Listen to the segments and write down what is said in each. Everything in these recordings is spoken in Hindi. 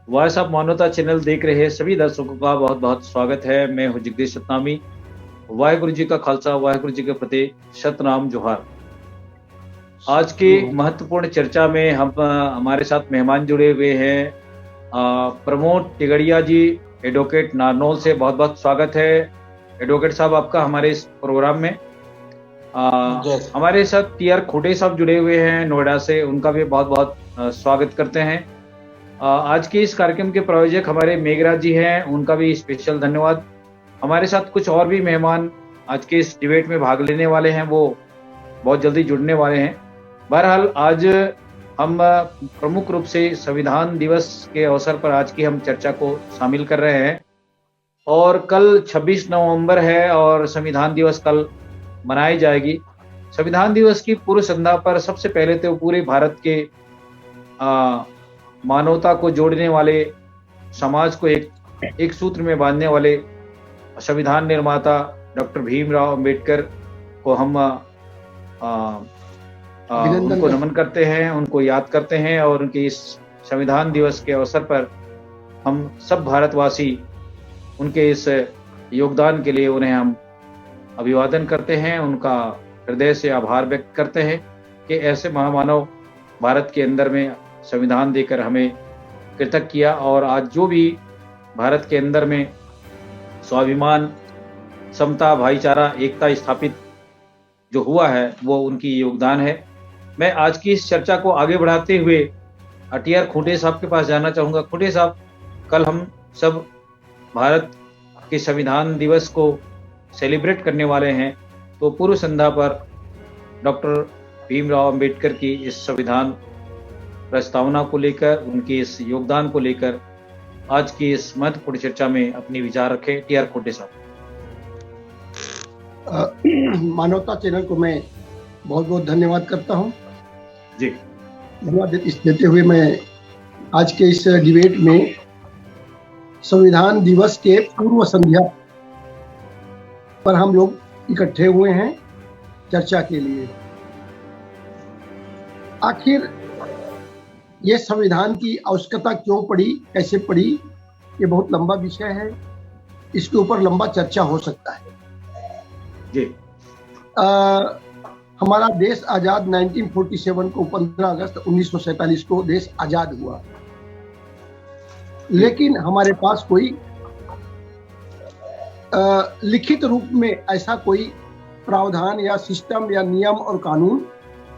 वॉइस ऑफ मानवता चैनल देख रहे सभी दर्शकों का बहुत बहुत स्वागत है। मैं हूं जगदीश सतनामी। वाहिगुरु जी का खालसा, वाहिगुरु जी के प्रति सतनाम जोहार। आज की महत्वपूर्ण चर्चा में हमारे साथ मेहमान जुड़े हुए हैं। प्रमोद टिगड़िया जी, एडवोकेट नारनौल से। बहुत बहुत स्वागत है एडवोकेट साहब आपका हमारे इस प्रोग्राम में। हमारे साथ टीआर खोटे साहब जुड़े हुए हैं नोएडा से, उनका भी बहुत बहुत स्वागत करते हैं। आज के इस कार्यक्रम के प्रायोजक हमारे मेघराज जी हैं, उनका भी स्पेशल धन्यवाद। हमारे साथ कुछ और भी मेहमान आज के इस डिबेट में भाग लेने वाले हैं, वो बहुत जल्दी जुड़ने वाले हैं। बहरहाल आज हम प्रमुख रूप से संविधान दिवस के अवसर पर आज की हम चर्चा को शामिल कर रहे हैं। और कल 26 नवंबर है और संविधान दिवस कल मनाई जाएगी। संविधान दिवस की पूर्व संध्या पर सबसे पहले तो पूरे भारत के मानवता को जोड़ने वाले, समाज को एक सूत्र में बांधने वाले संविधान निर्माता डॉक्टर भीमराव अंबेडकर को हम उनको नमन करते हैं, उनको याद करते हैं। और उनके इस संविधान दिवस के अवसर पर हम सब भारतवासी उनके इस योगदान के लिए उन्हें हम अभिवादन करते हैं, उनका हृदय से आभार व्यक्त करते हैं कि ऐसे महामानव भारत के अंदर में संविधान देकर हमें कृतज्ञ किया। और आज जो भी भारत के अंदर में स्वाभिमान, समता, भाईचारा, एकता स्थापित जो हुआ है वो उनकी योगदान है। मैं आज की इस चर्चा को आगे बढ़ाते हुए टीआर खोटे साहब के पास जाना चाहूँगा। खोटे साहब, कल हम सब भारत के संविधान दिवस को सेलिब्रेट करने वाले हैं, तो पूर्व संध्या पर डॉक्टर भीमराव अंबेडकर की इस संविधान प्रस्तावना को लेकर, उनके इस योगदान को लेकर आज की इस महत्वपूर्ण चर्चा में अपने विचार रखें। टीआर खोटे साहब। मानवता चैनल को मैं बहुत बहुत धन्यवाद करता हूं जी। धन्यवाद देते हुए मैं आज के इस डिबेट में संविधान दिवस के पूर्व संध्या पर हम लोग इकट्ठे हुए हैं चर्चा के लिए। आखिर ये संविधान की आवश्यकता क्यों पड़ी, कैसे पड़ी, ये बहुत लंबा विषय है, इसके ऊपर लंबा चर्चा हो सकता है जी। हमारा देश आजाद 1947 को 15 अगस्त 1947 को देश आजाद हुआ, लेकिन हमारे पास कोई लिखित रूप में ऐसा कोई प्रावधान या सिस्टम या नियम और कानून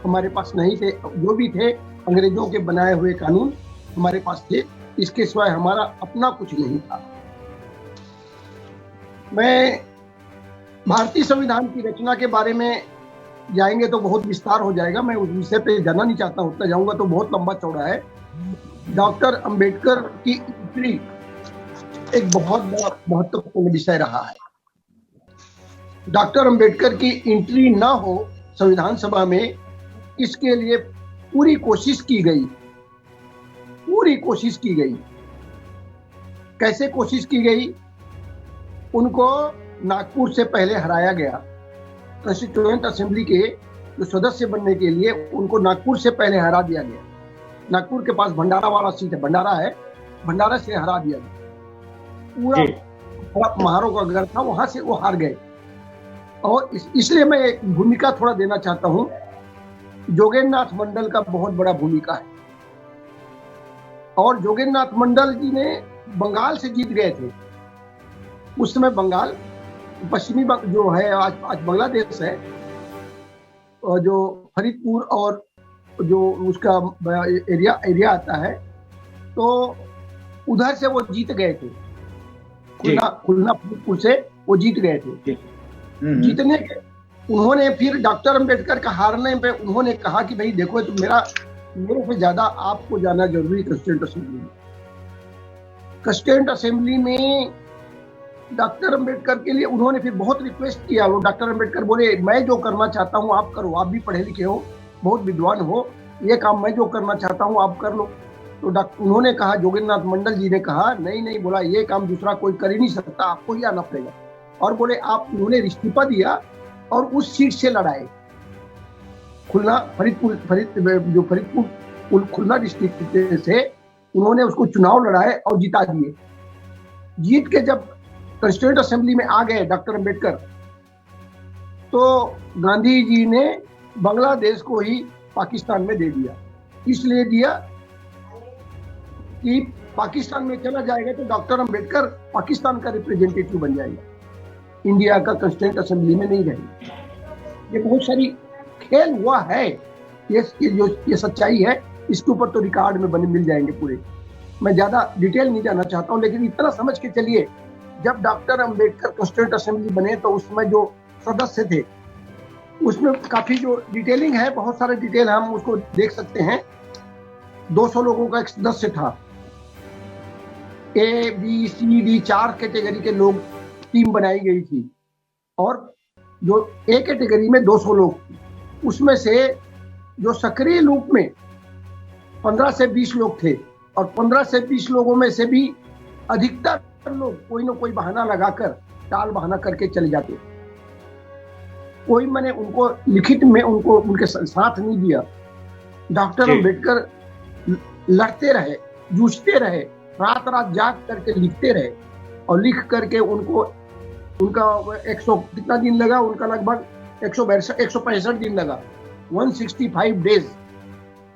हमारे पास नहीं थे। जो भी थे अंग्रेजों के बनाए हुए कानून हमारे पास थे, इसके सिवाय हमारा अपना कुछ नहीं था। मैं भारतीय संविधान की रचना के बारे में जाएंगे तो बहुत विस्तार हो जाएगा, मैं उस विषय पे जाना नहीं चाहता, उतना जाऊंगा तो बहुत लंबा चौड़ा है। डॉक्टर अंबेडकर की एंट्री एक बहुत बड़ा महत्वपूर्ण विषय रहा है। डॉक्टर अंबेडकर की एंट्री ना हो संविधान सभा में, इसके लिए पूरी कोशिश की गई। कैसे कोशिश की गई? उनको नागपुर से पहले हराया गया। कॉन्स्टिट्यूएंट असेंबली के जो सदस्य बनने के लिए उनको नागपुर से पहले हरा दिया गया। नागपुर के पास भंडारा वाला सीट है, भंडारा है, भंडारा से हरा दिया गया। पूरा महारों का घर था, वहां से वो हार गए। और इसलिए मैं एक भूमिका थोड़ा देना चाहता हूं। जोगेंद्रनाथ मंडल का बहुत बड़ा भूमिका है। और जोगेंद्रनाथ मंडल जी ने बंगाल से जीत गए थे। उस समय बंगाल पश्चिमी जो है आज बांग्लादेश है, और जो फरीदपुर और जो उसका एरिया आता है, तो उधर से वो जीत गए थे। खुलना फरीदपुर से वो जीत गए थे। जीतने के उन्होंने फिर डॉक्टर अंबेडकर का हारने पे उन्होंने कहा कि भाई देखो, तो मेरे से ज्यादा आपको जाना जरूरी कॉन्स्टिट्यूएंट असेंबली में। कॉन्स्टिट्यूएंट असेंबली में डॉक्टर अंबेडकर के लिए उन्होंने फिर बहुत रिक्वेस्ट किया। वो डॉक्टर अंबेडकर बोले, मैं जो करना चाहता हूँ आप करो, आप भी पढ़े लिखे हो, बहुत विद्वान हो, ये काम मैं जो करना चाहता हूँ आप कर लो। तो उन्होंने कहा, जोगेंद्रनाथ मंडल जी ने कहा, नहीं, बोला ये काम दूसरा कोई कर ही नहीं सकता, आपको ही आना पड़ेगा। और बोले आप, उन्होंने इस्तीफा दिया और उस सीट से लड़ाए। खुलना फरीदपुर खुलना डिस्ट्रिक्ट से उन्होंने उसको चुनाव लड़ाए और जिता दिए। जीत के जब कॉन्स्टिट्यूएंट असेंबली में आ गए डॉक्टर अंबेडकर, तो गांधी जी ने बांग्लादेश को ही पाकिस्तान में दे दिया। इसलिए दिया कि पाकिस्तान में चला जाएगा तो डॉक्टर अंबेडकर पाकिस्तान का रिप्रेजेंटेटिव बन जाएगा, इंडिया का कॉन्स्टिट्यूएंट असेंबली में नहीं रहेगा। ये बहुत सारी खेल हुआ है, ये सच्चाई है। इसके ऊपर तो रिकॉर्ड में बने मिल जाएंगे पूरे। मैं ज्यादा डिटेल नहीं जाना चाहता हूँ, लेकिन इतना समझ के चलिए, जब डॉक्टर अंबेडकर कॉन्स्टिट्यूएंट असेंबली बने तो उसमें जो सदस्य थे उसमें काफी जो डिटेलिंग है, बहुत सारे डिटेल हम उसको देख सकते हैं। 200 लोगों का एक सदस्य था। A B C D 4 category के लोग टीम बनाई गई थी, और जो ए कैटेगरी में 200 लोग, उसमें से जो सक्रिय रूप में 15 से 20 लोग थे, और 15 से 20 लोगों में से भी अधिकतर लोग कोई ना कोई बहाना लगाकर, टाल बहाना करके चले जाते। कोई मैंने उनको लिखित में उनको उनके साथ नहीं दिया। डॉक्टर अंबेडकर लड़ते रहे, जूझते रहे, रात रात जाग करके लिखते रहे, और लिख करके उनका 100 कितना दिन लगा, उनका लगभग 165 दिन लगा, 165 डेज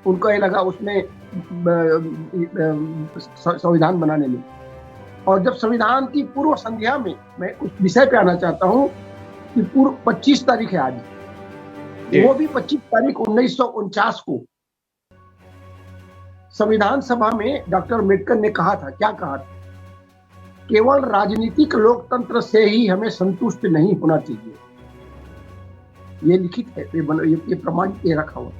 उनका ये लगा उसमें संविधान बनाने में। और जब संविधान की पूर्व संध्या में, मैं उस विषय पे आना चाहता हूँ कि पूर्व 25 तारीख है आज, वो भी 25 तारीख 1949 को संविधान सभा में डॉक्टर अम्बेडकर ने कहा था, क्या कहा था? केवल राजनीतिक लोकतंत्र से ही हमें संतुष्ट नहीं होना चाहिए। ये लिखित है, ये प्रमाण ये रखा हुआ।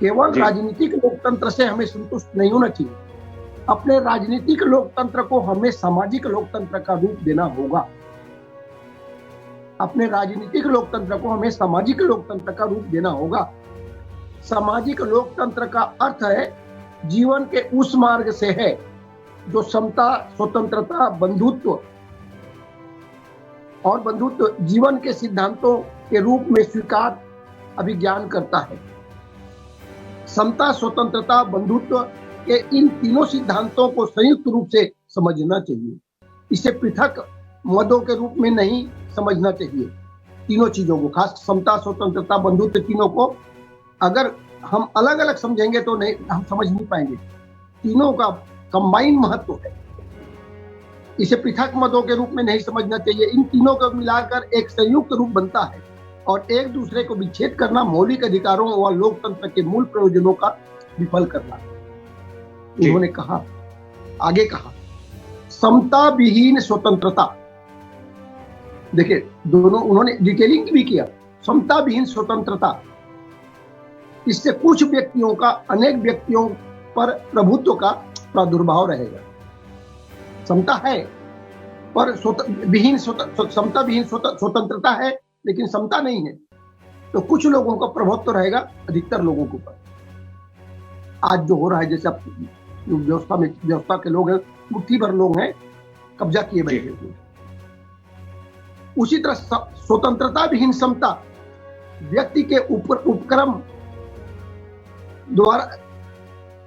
केवल राजनीतिक लोकतंत्र से हमें संतुष्ट नहीं होना चाहिए। अपने राजनीतिक लोकतंत्र को हमें सामाजिक लोकतंत्र का रूप देना होगा। अपने राजनीतिक लोकतंत्र को हमें सामाजिक लोकतंत्र का रूप देना होगा। सामाजिक लोकतंत्र का अर्थ है जीवन के उस मार्ग से है जो समता, स्वतंत्रता, बंधुत्व और बंधुत्व जीवन के सिद्धांतों के रूप में स्वीकार अभिज्ञान करता है। समता, स्वतंत्रता, बंधुत्व के इन तीनों सिद्धांतों को संयुक्त रूप से समझना चाहिए। इसे पृथक मदों के रूप में नहीं समझना चाहिए। तीनों चीजों को, खास समता, स्वतंत्रता, बंधुत्व, तीनों को अगर हम अलग अलग समझेंगे तो नहीं, हम समझ नहीं पाएंगे। तीनों का कंबाइन महत्व है। इसे पृथक मदों के रूप में नहीं समझना चाहिए। इन तीनों को मिलाकर एक संयुक्त रूप बनता है, और एक दूसरे को विच्छेद करना मौलिक अधिकारों व लोकतंत्र के मूल प्रयोजनों का विफल करना। उन्होंने कहा, आगे कहा, समता विहीन स्वतंत्रता। देखिए, दोनों उन्होंने डिटेलिंग भी किया। समता विहीन स्वतंत्रता, इससे कुछ व्यक्तियों का अनेक व्यक्तियों पर प्रभुत्व का प्रादुर्भाव रहेगा। समता है पर समता विहीन स्वतंत्रता है, लेकिन समता नहीं है, तो कुछ लोगों का प्रभुत्व रहेगा अधिकतर लोगों के ऊपर। आज जो हो रहा है, जैसे अब व्यवस्था के लोग हैं, मुट्ठी भर लोग हैं कब्जा किए बैठे हुए। उसी तरह स्वतंत्रता विहीन समता व्यक्ति के ऊपर उपक्रम द्वारा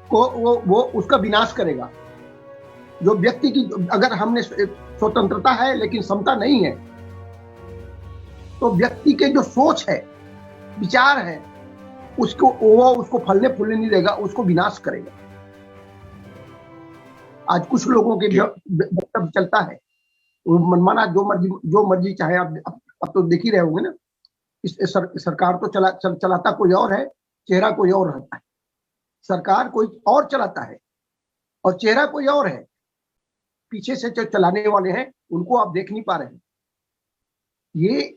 को वो उसका विनाश करेगा। जो व्यक्ति की, अगर हमने स्वतंत्रता है लेकिन समता नहीं है, तो व्यक्ति के जो सोच है, विचार है, उसको फलने फूलने नहीं देगा, उसको विनाश करेगा। आज कुछ लोगों के वक्तव्य चलता है, मनमाना जो मर्जी चाहे। अब तो देख ही रहे होंगे ना, इस सरकार तो चलाता कोई और है, चेहरा कोई और रहता है। सरकार कोई और चलाता है और चेहरा कोई और है। पीछे से जो चलाने वाले हैं उनको आप देख नहीं पा रहे हैं। ये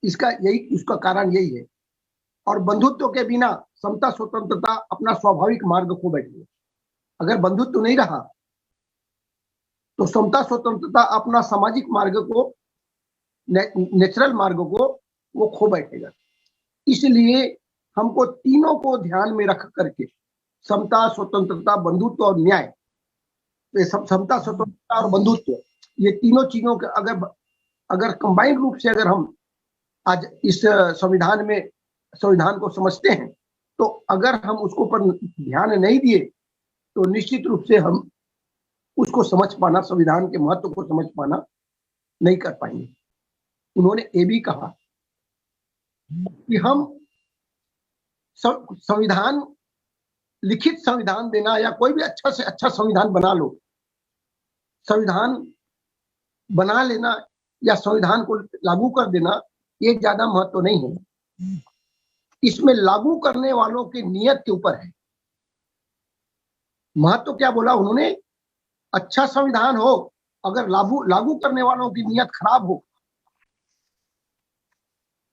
उसका कारण यही है। और बंधुत्व के बिना समता, स्वतंत्रता अपना स्वाभाविक मार्ग खो बैठी है। अगर बंधुत्व नहीं रहा तो समता, स्वतंत्रता अपना सामाजिक मार्ग को, नेचुरल मार्ग को वो खो बैठेगा। इसलिए हमको तीनों को ध्यान में रख करके, समता, स्वतंत्रता, बंधुत्व और न्याय, समता, स्वतंत्रता और बंधुत्व, ये तीनों चीजों के अगर कंबाइंड रूप से अगर हम आज इस संविधान को समझते हैं, तो अगर हम उसको पर ध्यान नहीं दिए तो निश्चित रूप से हम उसको समझ पाना, संविधान के महत्व को समझ पाना नहीं कर पाएंगे। उन्होंने ये भी कहा कि हम संविधान, लिखित संविधान देना या कोई भी अच्छा से अच्छा संविधान बना लो, संविधान बना लेना या संविधान को लागू कर देना ये ज्यादा महत्व नहीं है। इसमें लागू करने वालों की नियत के ऊपर है महत्व। क्या बोला उन्होंने? अच्छा संविधान हो, अगर लागू करने वालों की नियत खराब हो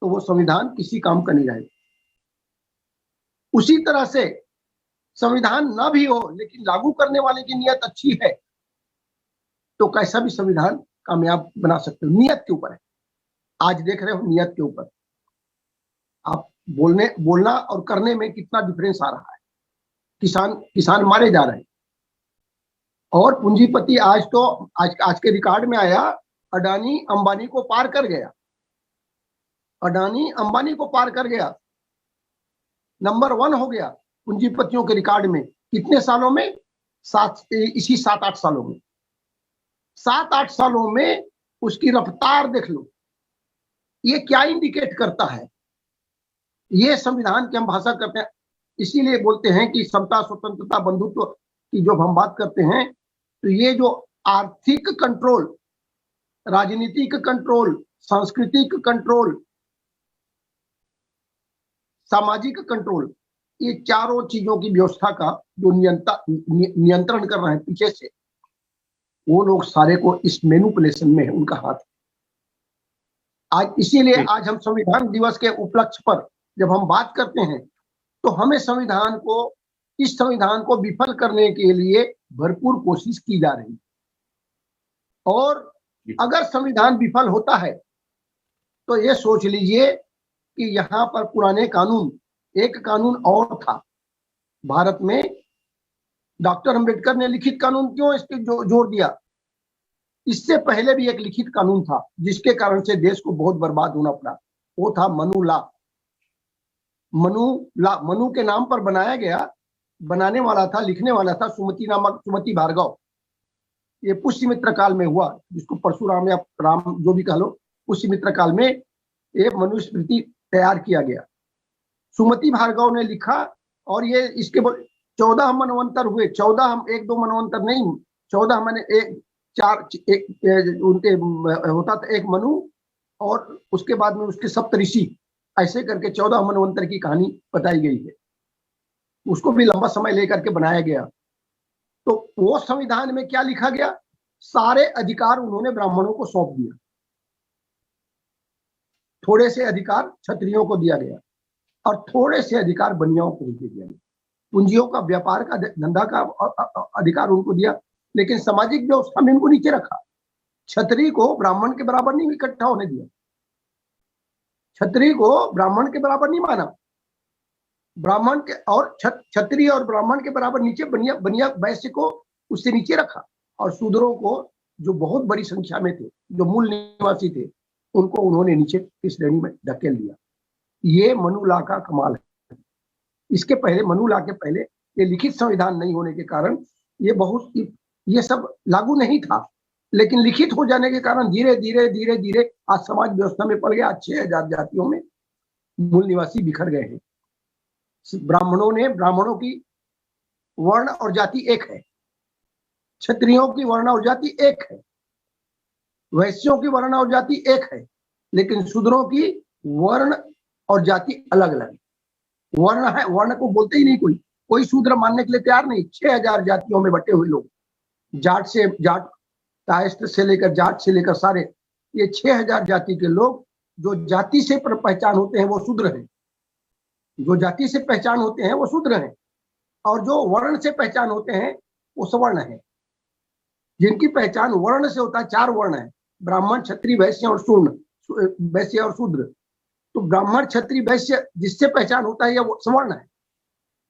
तो वो संविधान किसी काम का नहीं रहेगा। उसी तरह से संविधान ना भी हो लेकिन लागू करने वाले की नियत अच्छी है तो कैसा भी संविधान कामयाब बना सकते हो। नियत के ऊपर है। आज देख रहे हो नियत के ऊपर आप बोलना और करने में कितना डिफरेंस आ रहा है। किसान मारे जा रहे हैं और पूंजीपति आज के रिकॉर्ड में आया, अडानी अंबानी को पार कर गया। अडानी अंबानी को पार कर गया, नंबर 1 हो गया पूंजीपतियों के रिकॉर्ड में। कितने सालों में? इसी 7-8 सालों में। 7-8 सालों में उसकी रफ्तार देख लो। ये क्या इंडिकेट करता है? ये संविधान की हम भाषा करते हैं, इसीलिए बोलते हैं कि समता, स्वतंत्रता, बंधुत्व की जब हम बात करते हैं तो ये जो आर्थिक कंट्रोल, राजनीतिक कंट्रोल, सांस्कृतिक कंट्रोल, सामाजिक कंट्रोल, ये चारों चीजों की व्यवस्था का जो नियंत्रण कर रहे हैं पीछे से, वो लोग सारे को इस मैनिपुलेशन में है, उनका हाथ है। आज इसीलिए आज हम संविधान दिवस के उपलक्ष्य पर जब हम बात करते हैं तो हमें इस संविधान को विफल करने के लिए भरपूर कोशिश की जा रही है। और अगर संविधान विफल होता है तो ये सोच लीजिए कि यहाँ पर पुराने कानून, एक कानून और था भारत में, डॉक्टर अंबेडकर ने लिखित कानून क्यों इस पे जोर दिया? इससे पहले भी एक लिखित कानून था जिसके कारण से देश को बहुत बर्बाद होना पड़ा। वो था मनु लॉ। मनु के नाम पर बनाया गया। बनाने वाला था, लिखने वाला था सुमति भार्गव। ये पुष्यमित्र काल में हुआ, जिसको परशुराम या राम जो भी कह लो, पुष्यमित्र काल में एक मनुस्मृति तैयार किया गया। सुमति भार्गव ने लिखा और ये इसके 14 मनवंतर हुए। 14, 1-2 मनवंतर नहीं, 14 मैंने उनके होता था एक मनु और उसके बाद में उसके सप्तऋषि, ऐसे करके 14 मनवंतर की कहानी बताई गई है। उसको भी लंबा समय लेकर के बनाया गया। तो वो संविधान में क्या लिखा गया? सारे अधिकार उन्होंने ब्राह्मणों को सौंप दिया, थोड़े से अधिकार क्षत्रियों को दिया गया और थोड़े से अधिकार बनियाओं को दे दिया गया। पूंजियों का, व्यापार का, धंधा का अधिकार उनको दिया, लेकिन सामाजिक व्यवस्था में इनको नीचे रखा। क्षत्रिय को ब्राह्मण के बराबर नहीं इकट्ठा होने दिया, क्षत्रिय को ब्राह्मण के बराबर नहीं माना। ब्राह्मण के और क्षत्रिय और ब्राह्मण के बराबर नीचे बनिया वैश्य को उससे नीचे रखा, और शूद्रों को जो बहुत बड़ी संख्या में थे, जो मूल निवासी थे, उनको उन्होंने नीचे की श्रेणी में धकेल दिया। ये मनु लॉ का कमाल है। इसके पहले, मनु लॉ के पहले ये लिखित संविधान नहीं होने के कारण ये सब लागू नहीं था, लेकिन लिखित हो जाने के कारण धीरे धीरे आज समाज व्यवस्था में पड़ गया। 6000 जातियों में मूल निवासी बिखर गए हैं। ब्राह्मणों की वर्ण और जाति एक है, क्षत्रियों की वर्ण और जाति एक है, वैश्यों की वर्ण और जाति एक है, लेकिन शूद्रों की वर्ण और जाति अलग अलग। वर्ण है, वर्ण को बोलते ही नहीं कोई शूद्र मानने के लिए तैयार नहीं। 6000 जातियों में बटे हुए लोग, कायस्थ से लेकर सारे, ये 6000 जाति के लोग, जो जाति से पहचान होते हैं वो शूद्र हैं, जो जाति से पहचान होते हैं वो शूद्र हैं, और जो वर्ण से पहचान होते हैं वो सवर्ण हैं। जिनकी पहचान वर्ण से होता है, 4 वर्ण है, ब्राह्मण, क्षत्रिय, वैश्य और शूद्र। तो ब्राह्मण, क्षत्रिय, वैश्य जिससे पहचान होता है वो सवर्ण है,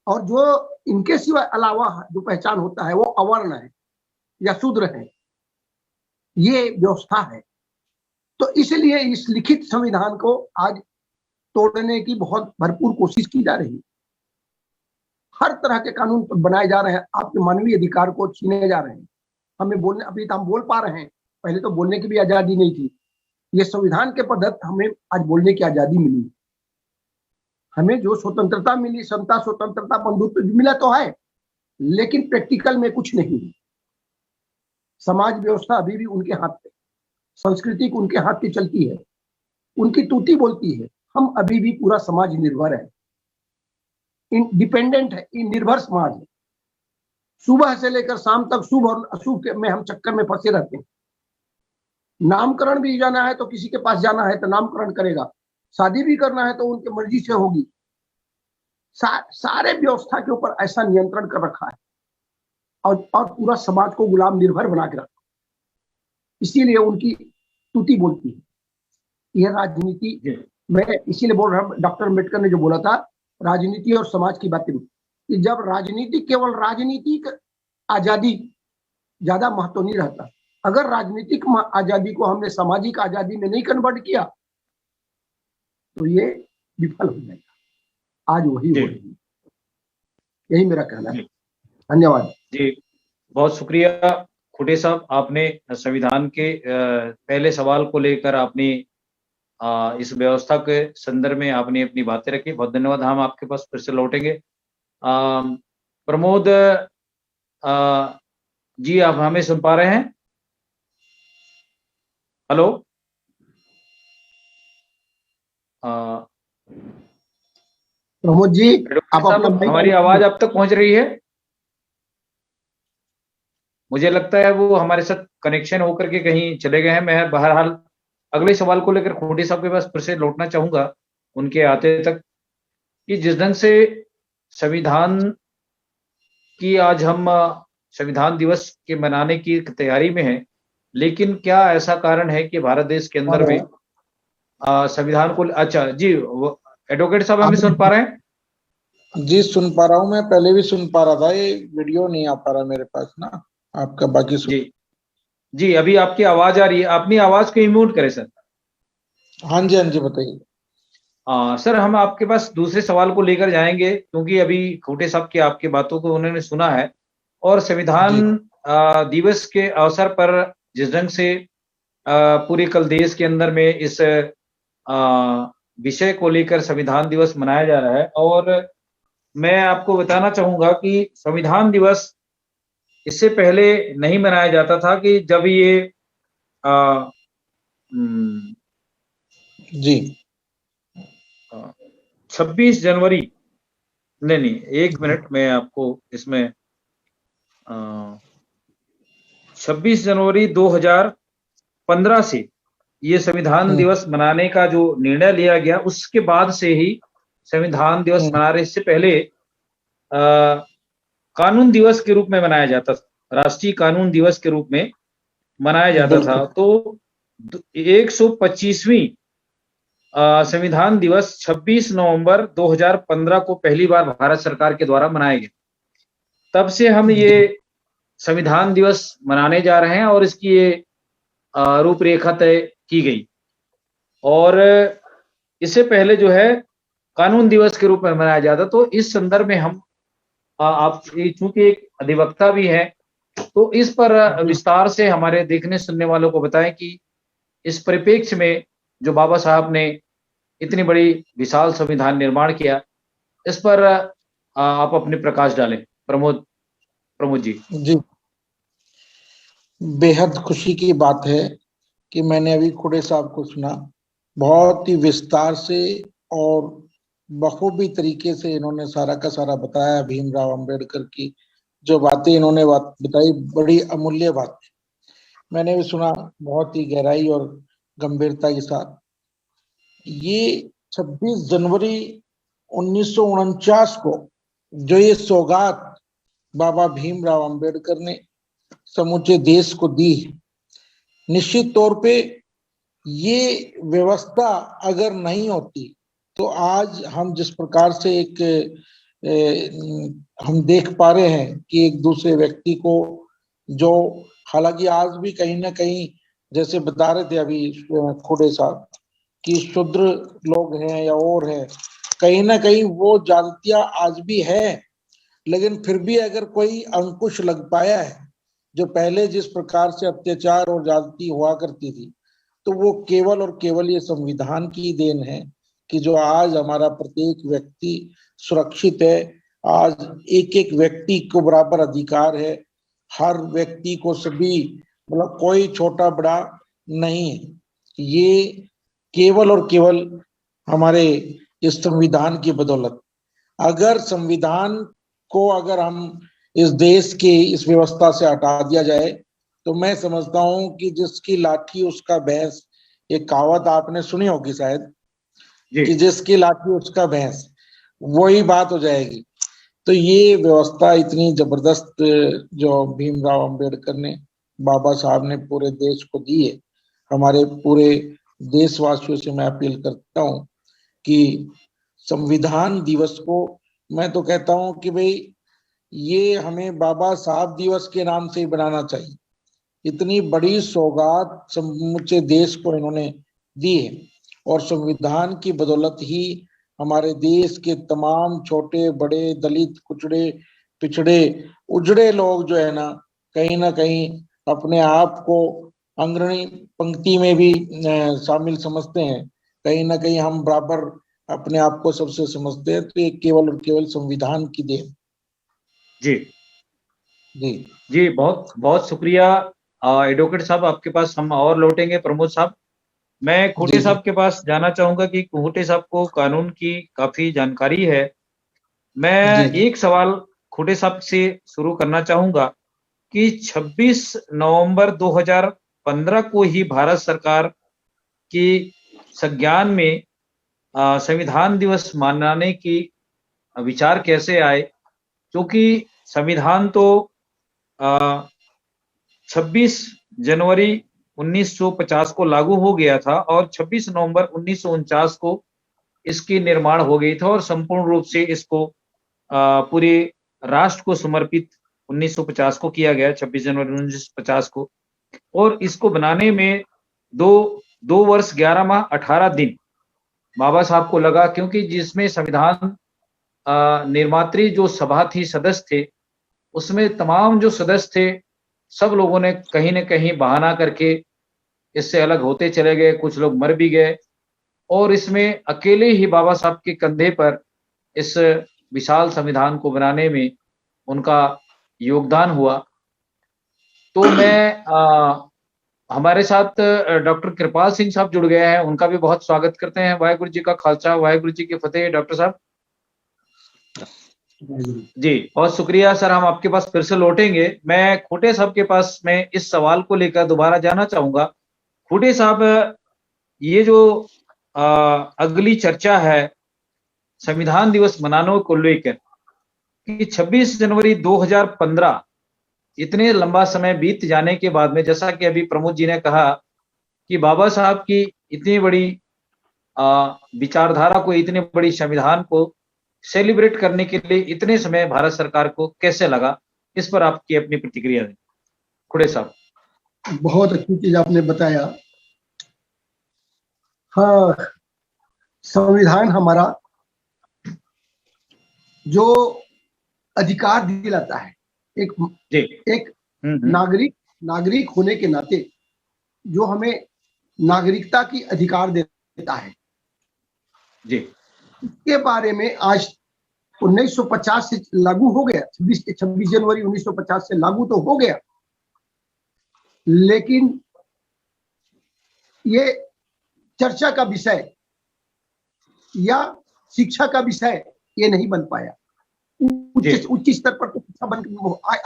और जो इनके सिवा अलावा जो पहचान होता है वो अवर्ण है या शूद्र है। ये व्यवस्था है। तो इसलिए इस लिखित संविधान को आज तोड़ने की बहुत भरपूर कोशिश की जा रही है। हर तरह के कानून बनाए जा रहे हैं, आपके मानवीय अधिकार को छीने जा रहे हैं। हमें बोलने, अभी तो हम बोल पा रहे हैं, पहले तो बोलने की भी आजादी नहीं थी। ये संविधान के पदक हमें आज बोलने की आजादी मिली। हमें जो स्वतंत्रता मिली, समता, स्वतंत्रता, बंधुत्व मिला तो है, लेकिन प्रैक्टिकल में कुछ नहीं। समाज व्यवस्था अभी भी उनके हाथ पे, संस्कृति उनके हाथ की चलती है, उनकी तूती बोलती है। हम अभी भी पूरा समाज निर्भर है, डिपेंडेंट है, निर्भर समाज है। सुबह से लेकर शाम तक शुभ और अशुभ में हम चक्कर में फंसे रहते हैं। नामकरण भी जाना है तो किसी के पास जाना है तो नामकरण करेगा, शादी भी करना है तो उनकी मर्जी से होगी। सारे व्यवस्था के ऊपर ऐसा नियंत्रण कर रखा है और पूरा समाज को गुलाम निर्भर बना के रखा। इसीलिए उनकी तूती बोलती है। यह राजनीति, मैं इसीलिए बोल रहा हूं, डॉक्टर अम्बेडकर ने जो बोला था, राजनीति और समाज की बातें, कि जब राजनीति, केवल राजनीतिक आजादी ज्यादा महत्व नहीं रहता। अगर राजनीतिक आजादी को हमने सामाजिक आजादी में नहीं कन्वर्ट किया तो ये विफल हो जाएगा। आज वही हो रही है, यही मेरा कहना है। धन्यवाद जी, बहुत शुक्रिया खुटे साहब। आपने संविधान के पहले सवाल को लेकर आपने इस व्यवस्था के संदर्भ में आपने अपनी बातें रखी। बहुत धन्यवाद। हम आपके पास फिर से लौटेंगे। प्रमोद जी, आप हमें सुन पा रहे हैं? हेलो, प्रमोद जी, आप हमारी आवाज अब तक पहुंच रही है? मुझे लगता है वो हमारे साथ कनेक्शन होकर के कहीं चले गए हैं। मैं बहरहाल अगले सवाल को लेकर खोटी साहब के पास फिर से लौटना चाहूंगा उनके आते तक, कि जिस ढंग से संविधान की आज हम संविधान दिवस के मनाने की तैयारी में हैं, लेकिन क्या ऐसा कारण है कि भारत देश के अंदर में संविधान को, अच्छा जी, एडवोकेट साहब हमें सुन पा रहे हैं? जी सुन पा रहा हूँ, मैं पहले भी सुन पा रहा था, ये वीडियो नहीं आ पा रहा मेरे पास ना आपका। बाकी जी, अभी आपकी आवाज आ रही है। अपनी आवाज को म्यूट करें सर। हाँ जी बताइए। सर, हम आपके पास दूसरे सवाल को लेकर जाएंगे, क्योंकि अभी खोटे साहब की आपकी बातों को उन्होंने सुना है, और संविधान दिवस के अवसर पर जिस ढंग से पूरे कल देश के अंदर में इस विषय को लेकर संविधान दिवस मनाया जा रहा है, और मैं आपको बताना चाहूंगा कि संविधान दिवस इससे पहले नहीं मनाया जाता था, कि जब ये जी 26 जनवरी, नहीं, एक मिनट, मैं आपको इसमें 26 जनवरी 2015 से ये संविधान दिवस मनाने का जो निर्णय लिया गया, उसके बाद से ही संविधान दिवस मना रहे। इससे पहले कानून दिवस के रूप में मनाया जाता था, राष्ट्रीय कानून दिवस के रूप में मनाया जाता था। तो 125वीं संविधान दिवस 26 नवंबर 2015 को पहली बार भारत सरकार के द्वारा मनाया गया। तब से हम ये संविधान दिवस मनाने जा रहे हैं, और इसकी ये रूपरेखा तय की गई। और इससे पहले जो है कानून दिवस के रूप में मनाया जाता। तो इस संदर्भ में हम आप चूंकि एक अधिवक्ता भी हैं, तो इस पर विस्तार से हमारे देखने सुनने वालों को बताएं कि इस परिप्रेक्ष्य में जो बाबा साहब ने इतनी बड़ी विशाल संविधान निर्माण किया, इस पर आप अपने प्रकाश डालें। प्रमोद जी। जी, बेहद खुशी की बात है कि मैंने अभी खुड़े साहब को सुना, बहुत ही विस्तार से और बखूबी तरीके से इन्होंने सारा का सारा बताया। भीमराव अंबेडकर की जो बातें इन्होंने बताई, बड़ी अमूल्य बात। मैंने भी सुना बहुत ही गहराई और गंभीरता के साथ। ये 26 जनवरी 1949 को जो ये सौगात बाबा भीमराव अंबेडकर ने समूचे देश को दी, निश्चित तौर पे ये व्यवस्था अगर नहीं होती तो आज हम जिस प्रकार से हम देख पा रहे हैं कि एक दूसरे व्यक्ति को, जो हालांकि आज भी कहीं ना कहीं, जैसे बता रहे थे अभी खोड़े साहब, कि शूद्र लोग हैं या और हैं, कहीं ना कहीं वो जातियां आज भी है, लेकिन फिर भी अगर कोई अंकुश लग पाया है जो पहले जिस प्रकार से अत्याचार और ज्यादती हुआ करती थी, तो वो केवल और केवल ये संविधान की देन है कि जो आज हमारा प्रत्येक व्यक्ति सुरक्षित है। आज एक एक व्यक्ति को बराबर अधिकार है, हर व्यक्ति को सभी, मतलब कोई छोटा बड़ा नहीं है। ये केवल और केवल हमारे इस संविधान की बदौलत। अगर संविधान को अगर हम इस देश के इस व्यवस्था से हटा दिया जाए तो मैं समझता हूं कि जिसकी लाठी उसका भैंस, ये कहावत आपने सुनी होगी शायद, कि जिसकी लाठी उसका भैंस, वही बात हो जाएगी। तो ये व्यवस्था इतनी जबरदस्त जो भीमराव अंबेडकर ने, बाबा साहब ने पूरे देश को दी है। हमारे पूरे देशवासियों से मैं अपील करता हूं कि संविधान दिवस को मैं तो कहता हूं कि भाई ये हमें बाबा साहब दिवस के नाम से ही बनाना चाहिए। इतनी बड़ी सौगात समूचे देश को इन्होंने दी है और संविधान की बदौलत ही हमारे देश के तमाम छोटे बड़े, दलित, कुचड़े, पिछड़े, उजड़े लोग जो है ना कहीं अपने आप को अग्रणी पंक्ति में भी शामिल समझते हैं। कहीं ना कहीं हम बराबर अपने आप को सबसे समझते हैं। तो ये केवल और केवल संविधान की देन। जी जी जी, बहुत बहुत शुक्रिया एडवोकेट साहब। आपके पास हम और लौटेंगे। प्रमोद साहब, मैं खूंटे साहब के पास जाना चाहूंगा कि खूंटे साहब को कानून की काफी जानकारी है। मैं एक सवाल खूंटे साहब से शुरू करना चाहूंगा कि 26 नवंबर 2015 को ही भारत सरकार की संज्ञान में संविधान दिवस मनाने की विचार कैसे आए, क्योंकि संविधान तो 26 जनवरी 1950 को लागू हो गया था और 26 नवंबर 1949 को इसकी निर्माण हो गई था और संपूर्ण रूप से इसको पूरे राष्ट्र को समर्पित 1950 को किया गया, 26 जनवरी 1950 को। और इसको बनाने में दो वर्ष 11 माह 18 दिन बाबा साहब को लगा, क्योंकि जिसमें संविधान निर्मात्री जो सभा थी, सदस्य थे, उसमें तमाम जो सदस्य थे सब लोगों ने कहीं न कहीं बहाना करके इससे अलग होते चले गए, कुछ लोग मर भी गए और इसमें अकेले ही बाबा साहब के कंधे पर इस विशाल संविधान को बनाने में उनका योगदान हुआ। तो मैं हमारे साथ डॉक्टर कृपाल सिंह साहब जुड़ गए हैं, उनका भी बहुत स्वागत करते हैं। वाहिगुरु जी का खालसा, वाहिगुरु जी की फतेह। डॉक्टर साहब जी, बहुत शुक्रिया सर। हम आपके पास फिर से लौटेंगे। मैं खूंटे साहब के पास में इस सवाल को लेकर दोबारा जाना चाहूंगा। खूंटे साहब, ये जो अगली चर्चा है संविधान दिवस मनाने को लेकर कि 26 जनवरी 2015 इतने लंबा समय बीत जाने के बाद में, जैसा कि अभी प्रमोद जी ने कहा कि बाबा साहब की इतनी बड़ी विचारधारा को, इतनी बड़ी संविधान को सेलिब्रेट करने के लिए इतने समय भारत सरकार को कैसे लगा, इस पर आपकी अपनी प्रतिक्रिया दें खूंटे साहब। बहुत अच्छी चीज आपने बताया। हाँ, संविधान हमारा जो अधिकार दिलाता है, एक नागरिक होने के नाते जो हमें नागरिकता की अधिकार देता है जी, इसके बारे में आज 1950 से लागू हो गया। 26 जनवरी 1950 से लागू तो हो गया, लेकिन ये चर्चा का विषय या शिक्षा का विषय ये नहीं बन पाया। उच्च स्तर पर तो शिक्षा बन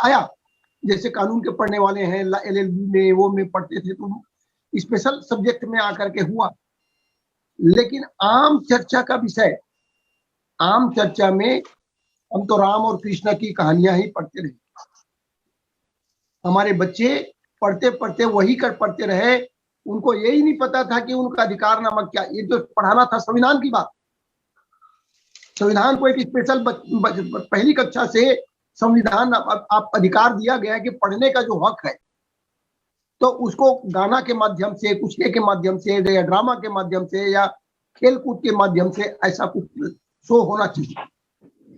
आया, जैसे कानून के पढ़ने वाले हैं, LLB में वो में पढ़ते थे तो स्पेशल सब्जेक्ट में आकर के हुआ। लेकिन आम चर्चा का विषय, आम चर्चा में हम तो राम और कृष्ण की कहानियां ही पढ़ते रहे। हमारे बच्चे पढ़ते पढ़ते वही पढ़ते रहे, उनको यही नहीं पता था कि उनका अधिकार नामक क्या। ये जो पढ़ाना था संविधान की बात, संविधान को एक स्पेशल पहली कक्षा से संविधान आप अधिकार दिया गया है कि पढ़ने का जो हक है, तो उसको गाना के माध्यम से, कुछ के माध्यम से, या ड्रामा के माध्यम से, या खेल कूद के माध्यम से ऐसा कुछ शो होना चाहिए,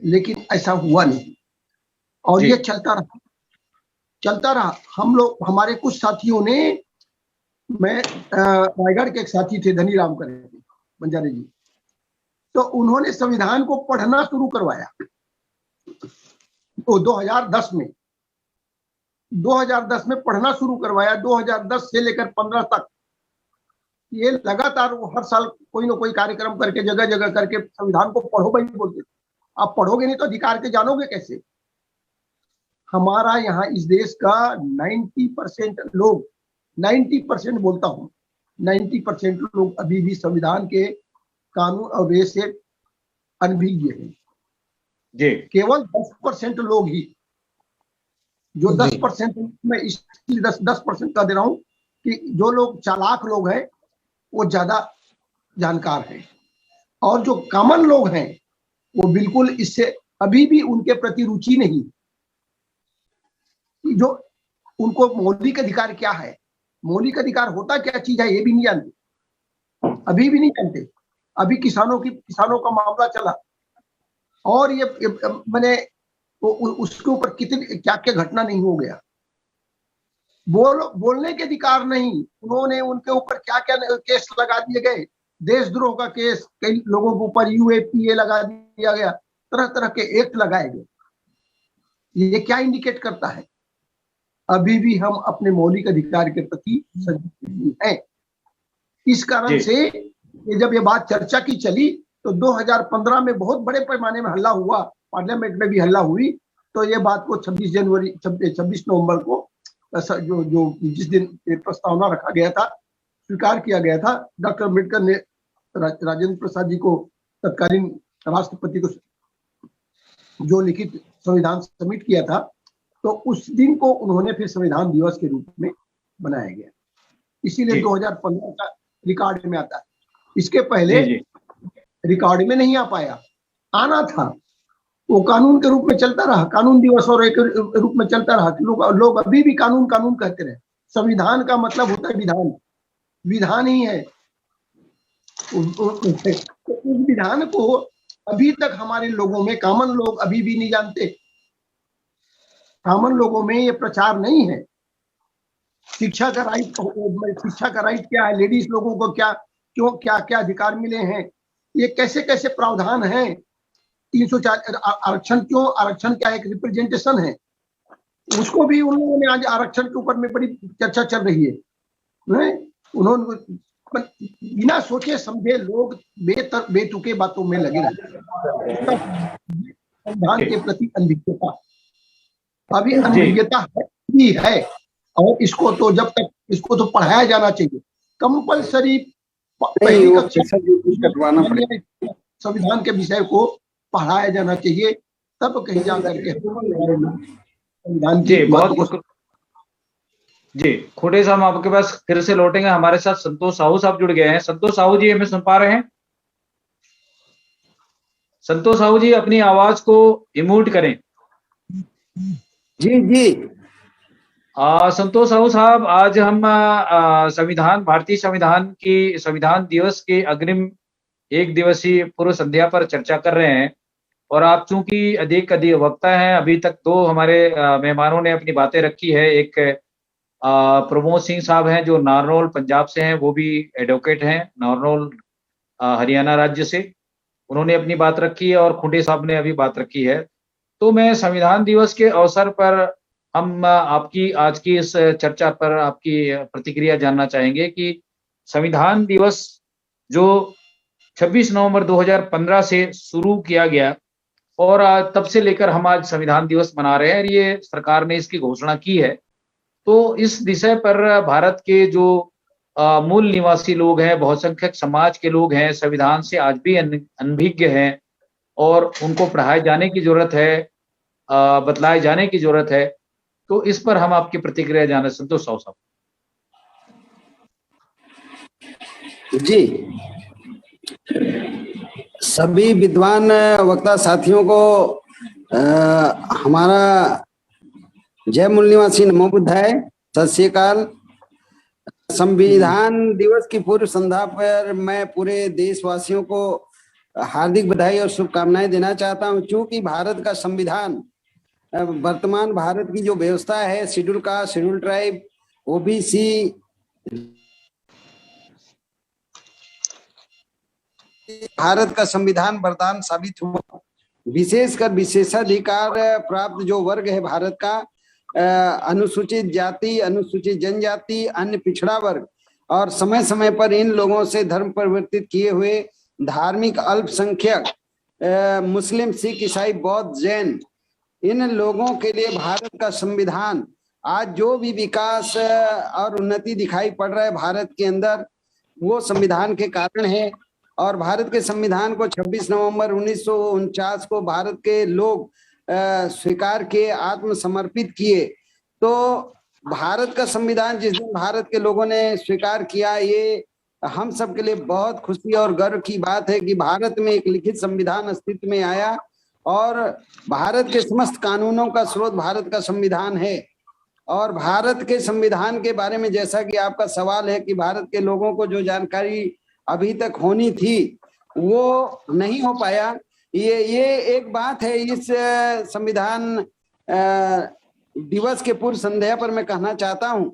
लेकिन ऐसा हुआ नहीं और ये चलता रहा। चलता रहा। हम लोग, हमारे कुछ साथियों ने, मैं रायगढ़ के एक साथी थे धनीराम करके बंजारे जी, तो उन्होंने संविधान को पढ़ना शुरू करवाया तो 2010 में पढ़ना शुरू करवाया। 2010 से लेकर 15 तक ये लगातार वो हर साल कोई ना कोई कार्यक्रम करके, जगह जगह करके संविधान को पढ़ो भाई बोलते। आप पढ़ोगे नहीं तो अधिकार के जानोगे कैसे? हमारा यहाँ इस देश का 90% लोग, 90% बोलता हूँ, 90% लोग अभी भी संविधान के कानून और वे से अनभिज्ञ हैं जी। केवल 10% लोग ही, जो 10%, मैं इसलिए 10% का दे रहा हूँ कि जो लोग चालाक लोग हैं वो ज्यादा जानकार हैं, और जो कॉमन लोग हैं वो बिल्कुल इससे अभी भी उनके प्रति रुचि नहीं। जो उनको मौलिक अधिकार क्या है, मौलिक अधिकार होता क्या चीज है, ये भी नहीं जानते, अभी भी नहीं जानते। अभी किसानों का मामला चला और ये मैंने उसके ऊपर कितनी क्या क्या घटना नहीं हो गया। बोलने के अधिकार नहीं, उन्होंने उनके ऊपर क्या क्या केस लगा दिए गए, देशद्रोह का केस कई लोगों के ऊपर UAPA लगा दिया गया, तरह तरह के एक्ट लगाए गए। ये क्या इंडिकेट करता है? अभी भी हम अपने मौलिक अधिकार के प्रति सजग हैं। इस कारण से ये जब ये बात चर्चा की चली तो 2015 में बहुत बड़े पैमाने में हल्ला हुआ, पार्लियामेंट में भी हल्ला हुई। तो ये बात को 26 नवंबर को जो जिस दिन प्रस्तावना रखा गया था, स्वीकार किया गया था, डॉक्टर अम्बेडकर ने राजेंद्र प्रसाद जी को, तत्कालीन राष्ट्रपति को, जो लिखित संविधान सबमिट किया था, तो उस दिन को उन्होंने फिर संविधान दिवस के रूप में बनाया गया। इसीलिए 2015 का रिकॉर्ड में आता है। इसके पहले रिकॉर्ड में नहीं आ पाया, आना था, वो कानून के रूप में चलता रहा, कानून दिवस और एक रूप में चलता रहा। लोग अभी भी कानून कानून कहते रहे। संविधान का मतलब होता है विधान, विधान ही है। उस विधान को अभी तक हमारे लोगों में, कॉमन लोग अभी भी नहीं जानते। कॉमन लोगों में ये प्रचार नहीं है। शिक्षा का राइट क्या है, लेडीज लोगों को क्या क्या अधिकार मिले हैं, ये कैसे कैसे प्रावधान है, 340 आरक्षण क्यों, आरक्षण क्या एक रिप्रेजेंटेशन है, उसको भी उन लोगों ने आज आरक्षण के ऊपर में बड़ी चर्चा चल रही है। उन्होंने बिना सोचे समझे लोग बेतुके बातों में लगे रहते। संविधान के प्रति अनभिज्ञता, अभी अनभिज्ञता है, और इसको तो जब तक इसको तो पढ़ाया जाना चाहिए, कंपलसरी पहली कक्षा संविधान के विषय को पढ़ाया जाना चाहिए, तब कहीं जा करके संविधान की बात को। जी खोटे साहब, आपके पास फिर से लौटेंगे। हमारे साथ संतोष साहू साहब जुड़ गए हैं। संतोष साहू जी, हमें सुन पा रहे हैं? संतोष साहू जी, अपनी आवाज को इमोट करें। जी जी। संतोष साहू साहब, आज हम भारतीय संविधान दिवस के अग्रिम एक दिवसीय पूर्व संध्या पर चर्चा कर रहे हैं, और आप चूंकि अधिक वक्ता हैं, अभी तक दो हमारे मेहमानों ने अपनी बातें रखी है। एक प्रमोद सिंह साहब हैं जो नारनौल पंजाब से हैं, वो भी एडवोकेट हैं, नारनौल हरियाणा राज्य से, उन्होंने अपनी बात रखी है, और खुंटे साहब ने अभी बात रखी है। तो मैं संविधान दिवस के अवसर पर हम आपकी आज की इस चर्चा पर आपकी प्रतिक्रिया जानना चाहेंगे कि संविधान दिवस जो 26 नवंबर 2015 से शुरू किया गया और तब से लेकर हम आज संविधान दिवस मना रहे हैं, ये सरकार ने इसकी घोषणा की है। तो इस विषय पर भारत के जो मूल निवासी लोग हैं, बहुसंख्यक समाज के लोग हैं, संविधान से आज भी अनभिज्ञ हैं और उनको पढ़ाए जाने की जरूरत है, बतलाए जाने की जरूरत है। तो इस पर हम आपकी प्रतिक्रिया जाने। संतोष साहब। जी, सभी विद्वान वक्ता साथियों को हमारा जय मूल निवासी, नमो बुद्धाय, सत श्री अकाल। संविधान दिवस की पूर्व संध्या पर मैं पूरे देशवासियों को हार्दिक बधाई और शुभकामनाएं देना चाहता हूं। क्योंकि भारत का संविधान वर्तमान भारत की जो व्यवस्था है, schedule caste, schedule tribe, OBC, Bharat का संविधान वरदान साबित हुआ। विशेषकर विशेषाधिकार प्राप्त जो वर्ग है भारत का, अनुसूचित जाति, अनुसूचित जनजाति, अन्य पिछड़ा वर्ग और समय समय पर इन लोगों से धर्म परिवर्तित किए हुए धार्मिक अल्पसंख्यक, मुस्लिम, सिख, ईसाई, बौद्ध, जैन, इन लोगों के लिए भारत का संविधान आज जो भी विकास और उन्नति दिखाई पड़ रहा है भारत के अंदर, वो संविधान के कारण है। और भारत के संविधान को 26 नवंबर 1949 को भारत के लोग स्वीकार किए, आत्मसमर्पित किए। तो भारत का संविधान जिस दिन भारत के लोगों ने स्वीकार किया, ये हम सब के लिए बहुत खुशी और गर्व की बात है कि भारत में एक लिखित संविधान अस्तित्व में आया और भारत के समस्त कानूनों का स्रोत भारत का संविधान है। और भारत के संविधान के बारे में जैसा कि आपका सवाल है कि भारत के लोगों को जो जानकारी अभी तक होनी थी वो नहीं हो पाया, ये एक बात है। इस संविधान दिवस के पूर्व संध्या पर मैं कहना चाहता हूं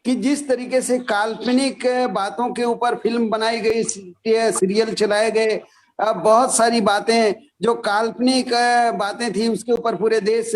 कि जिस तरीके से काल्पनिक बातों के ऊपर फिल्म बनाई गई, सीरियल चलाए गए, बहुत सारी बातें जो काल्पनिक बातें थी उसके ऊपर पूरे देश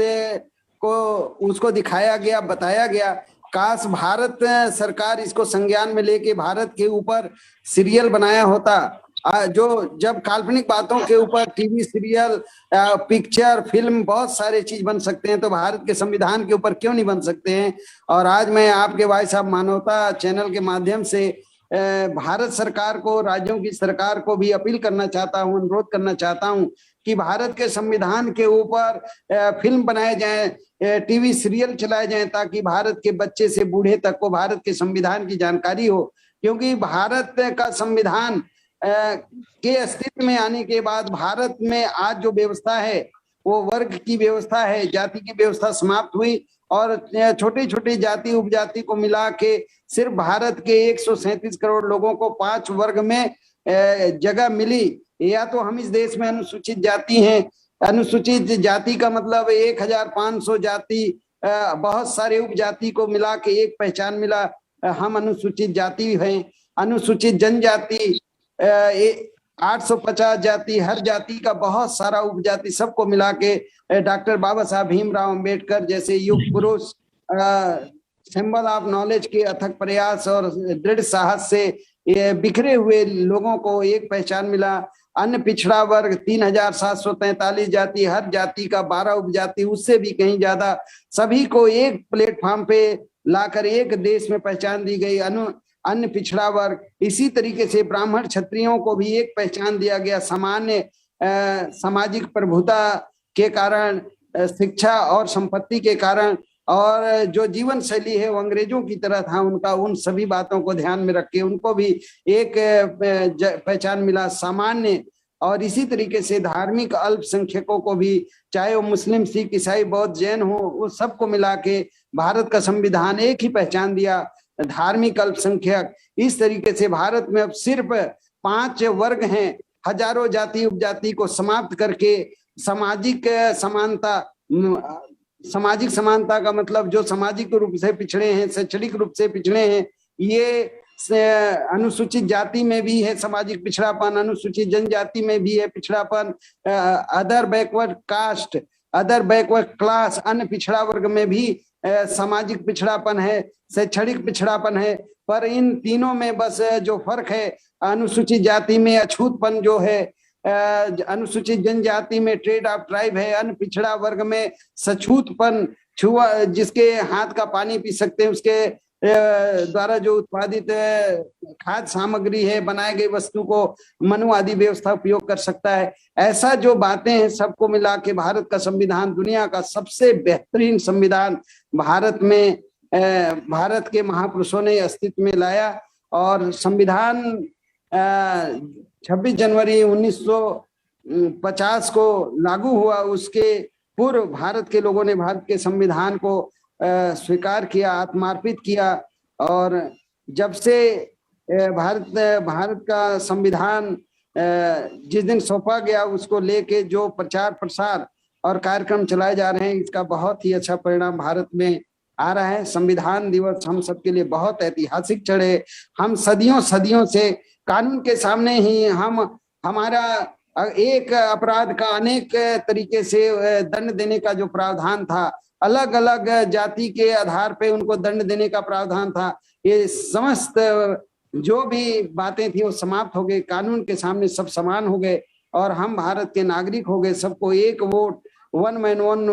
को उसको दिखाया गया, बताया गया। काश भारत सरकार इसको संज्ञान में लेके भारत के ऊपर सीरियल बनाया होता, जो जब काल्पनिक बातों के ऊपर टीवी सीरियल, पिक्चर, फिल्म, बहुत सारे चीज बन सकते हैं, तो भारत के संविधान के ऊपर क्यों नहीं बन सकते हैं। और आज मैं आपके वॉइस ऑफ मानवता चैनल के माध्यम से भारत सरकार को, राज्यों की सरकार को भी अपील करना चाहता हूं, अनुरोध करना चाहता हूं कि भारत के संविधान के ऊपर फिल्म बनाए जाएं, टीवी सीरियल चलाए जाएं, ताकि भारत के बच्चे से बूढ़े तक को भारत के संविधान की जानकारी हो। क्योंकि भारत का संविधान के अस्तित्व में आने के बाद भारत में आज जो व्यवस्था है वो वर्ग की व्यवस्था है, जाति की व्यवस्था समाप्त हुई और छोटी छोटी जाति उपजाति को मिला के सिर्फ भारत के 137 करोड़ लोगों को 5 वर्ग में जगह मिली। या तो हम इस देश में अनुसूचित जाति हैं, अनुसूचित जाति का मतलब 1500 जाति, बहुत सारे उपजाति को मिला के एक पहचान मिला, हम अनुसूचित जाति हैं। अनुसूचित जनजाति 850 जाति, हर जाति का बहुत सारा उपजाति, सबको मिला के डॉक्टर बाबा साहब भीमराव अंबेडकर जैसे युग पुरुष सिंबल ऑफ नॉलेज के अथक प्रयास और दृढ़ साहस से बिखरे हुए लोगों को एक पहचान मिला। अन्य पिछड़ा वर्ग 3743 जाति, हर जाति का 12 उपजाति, उससे भी कहीं ज्यादा, सभी को एक प्लेटफॉर्म पे लाकर एक देश में पहचान दी गई। अन्य पिछड़ा वर्ग, इसी तरीके से ब्राह्मण क्षत्रियों को भी एक पहचान दिया गया सामान्य सामाजिक प्रभुता के कारण, शिक्षा और संपत्ति के कारण, और जो जीवन शैली है वो अंग्रेजों की तरह था उनका, उन सभी बातों को ध्यान में रख के उनको भी एक पहचान मिला सामान्य। और इसी तरीके से धार्मिक अल्पसंख्यकों को भी, चाहे वो मुस्लिम, सिख, ईसाई, बौद्ध, जैन हो, वो सबको मिला के भारत का संविधान एक ही पहचान दिया, धार्मिक अल्पसंख्यक। इस तरीके से भारत में अब सिर्फ 5 वर्ग हैं, हजारों जाति उपजाति को समाप्त करके सामाजिक समानता, सामाजिक समानता का मतलब जो सामाजिक रूप से पिछड़े हैं, शैक्षणिक रूप से पिछड़े हैं, ये अनुसूचित जाति में भी है सामाजिक पिछड़ापन, अनुसूचित जनजाति में भी है पिछड़ापन, other backward caste, other backward class, अन्य पिछड़ा वर्ग में भी सामाजिक पिछड़ापन है, शैक्षणिक पिछड़ापन है। पर इन तीनों में बस जो फर्क है, अनुसूचित जाति में अछूतपन जो है, अनुसूचित जनजाति में ट्रेड ऑफ ट्राइब है, अन्य पिछड़ा वर्ग में सछूतपन, छुआ जिसके हाथ का पानी पी सकते हैं उसके द्वारा जो उत्पादित खाद्य सामग्री है, बनाई गई वस्तु को मनु आदि व्यवस्था उपयोग कर सकता है। ऐसा जो बातें हैं सबको मिला के भारत का संविधान दुनिया का सबसे बेहतरीन संविधान भारत में भारत के महापुरुषों ने अस्तित्व में लाया। और संविधान 26 जनवरी 1950 को लागू हुआ, उसके पूर्व भारत के लोगों ने भारत के संविधान को स्वीकार किया, आत्मार्पित किया। और जब से भारत का संविधान जिस दिन सौंपा गया उसको लेके जो प्रचार प्रसार और कार्यक्रम चलाए जा रहे हैं, इसका बहुत ही अच्छा परिणाम भारत में आ रहा है। संविधान दिवस हम सबके लिए बहुत ऐतिहासिक क्षण है। हम सदियों सदियों से कानून के सामने ही हमारा एक अपराध का अनेक तरीके से दंड देने का जो प्रावधान था, अलग अलग जाति के आधार पे उनको दंड देने का प्रावधान था, ये समस्त जो भी बातें थी वो समाप्त हो गई। कानून के सामने सब समान हो गए और हम भारत के नागरिक हो गए। सबको एक vote, one man one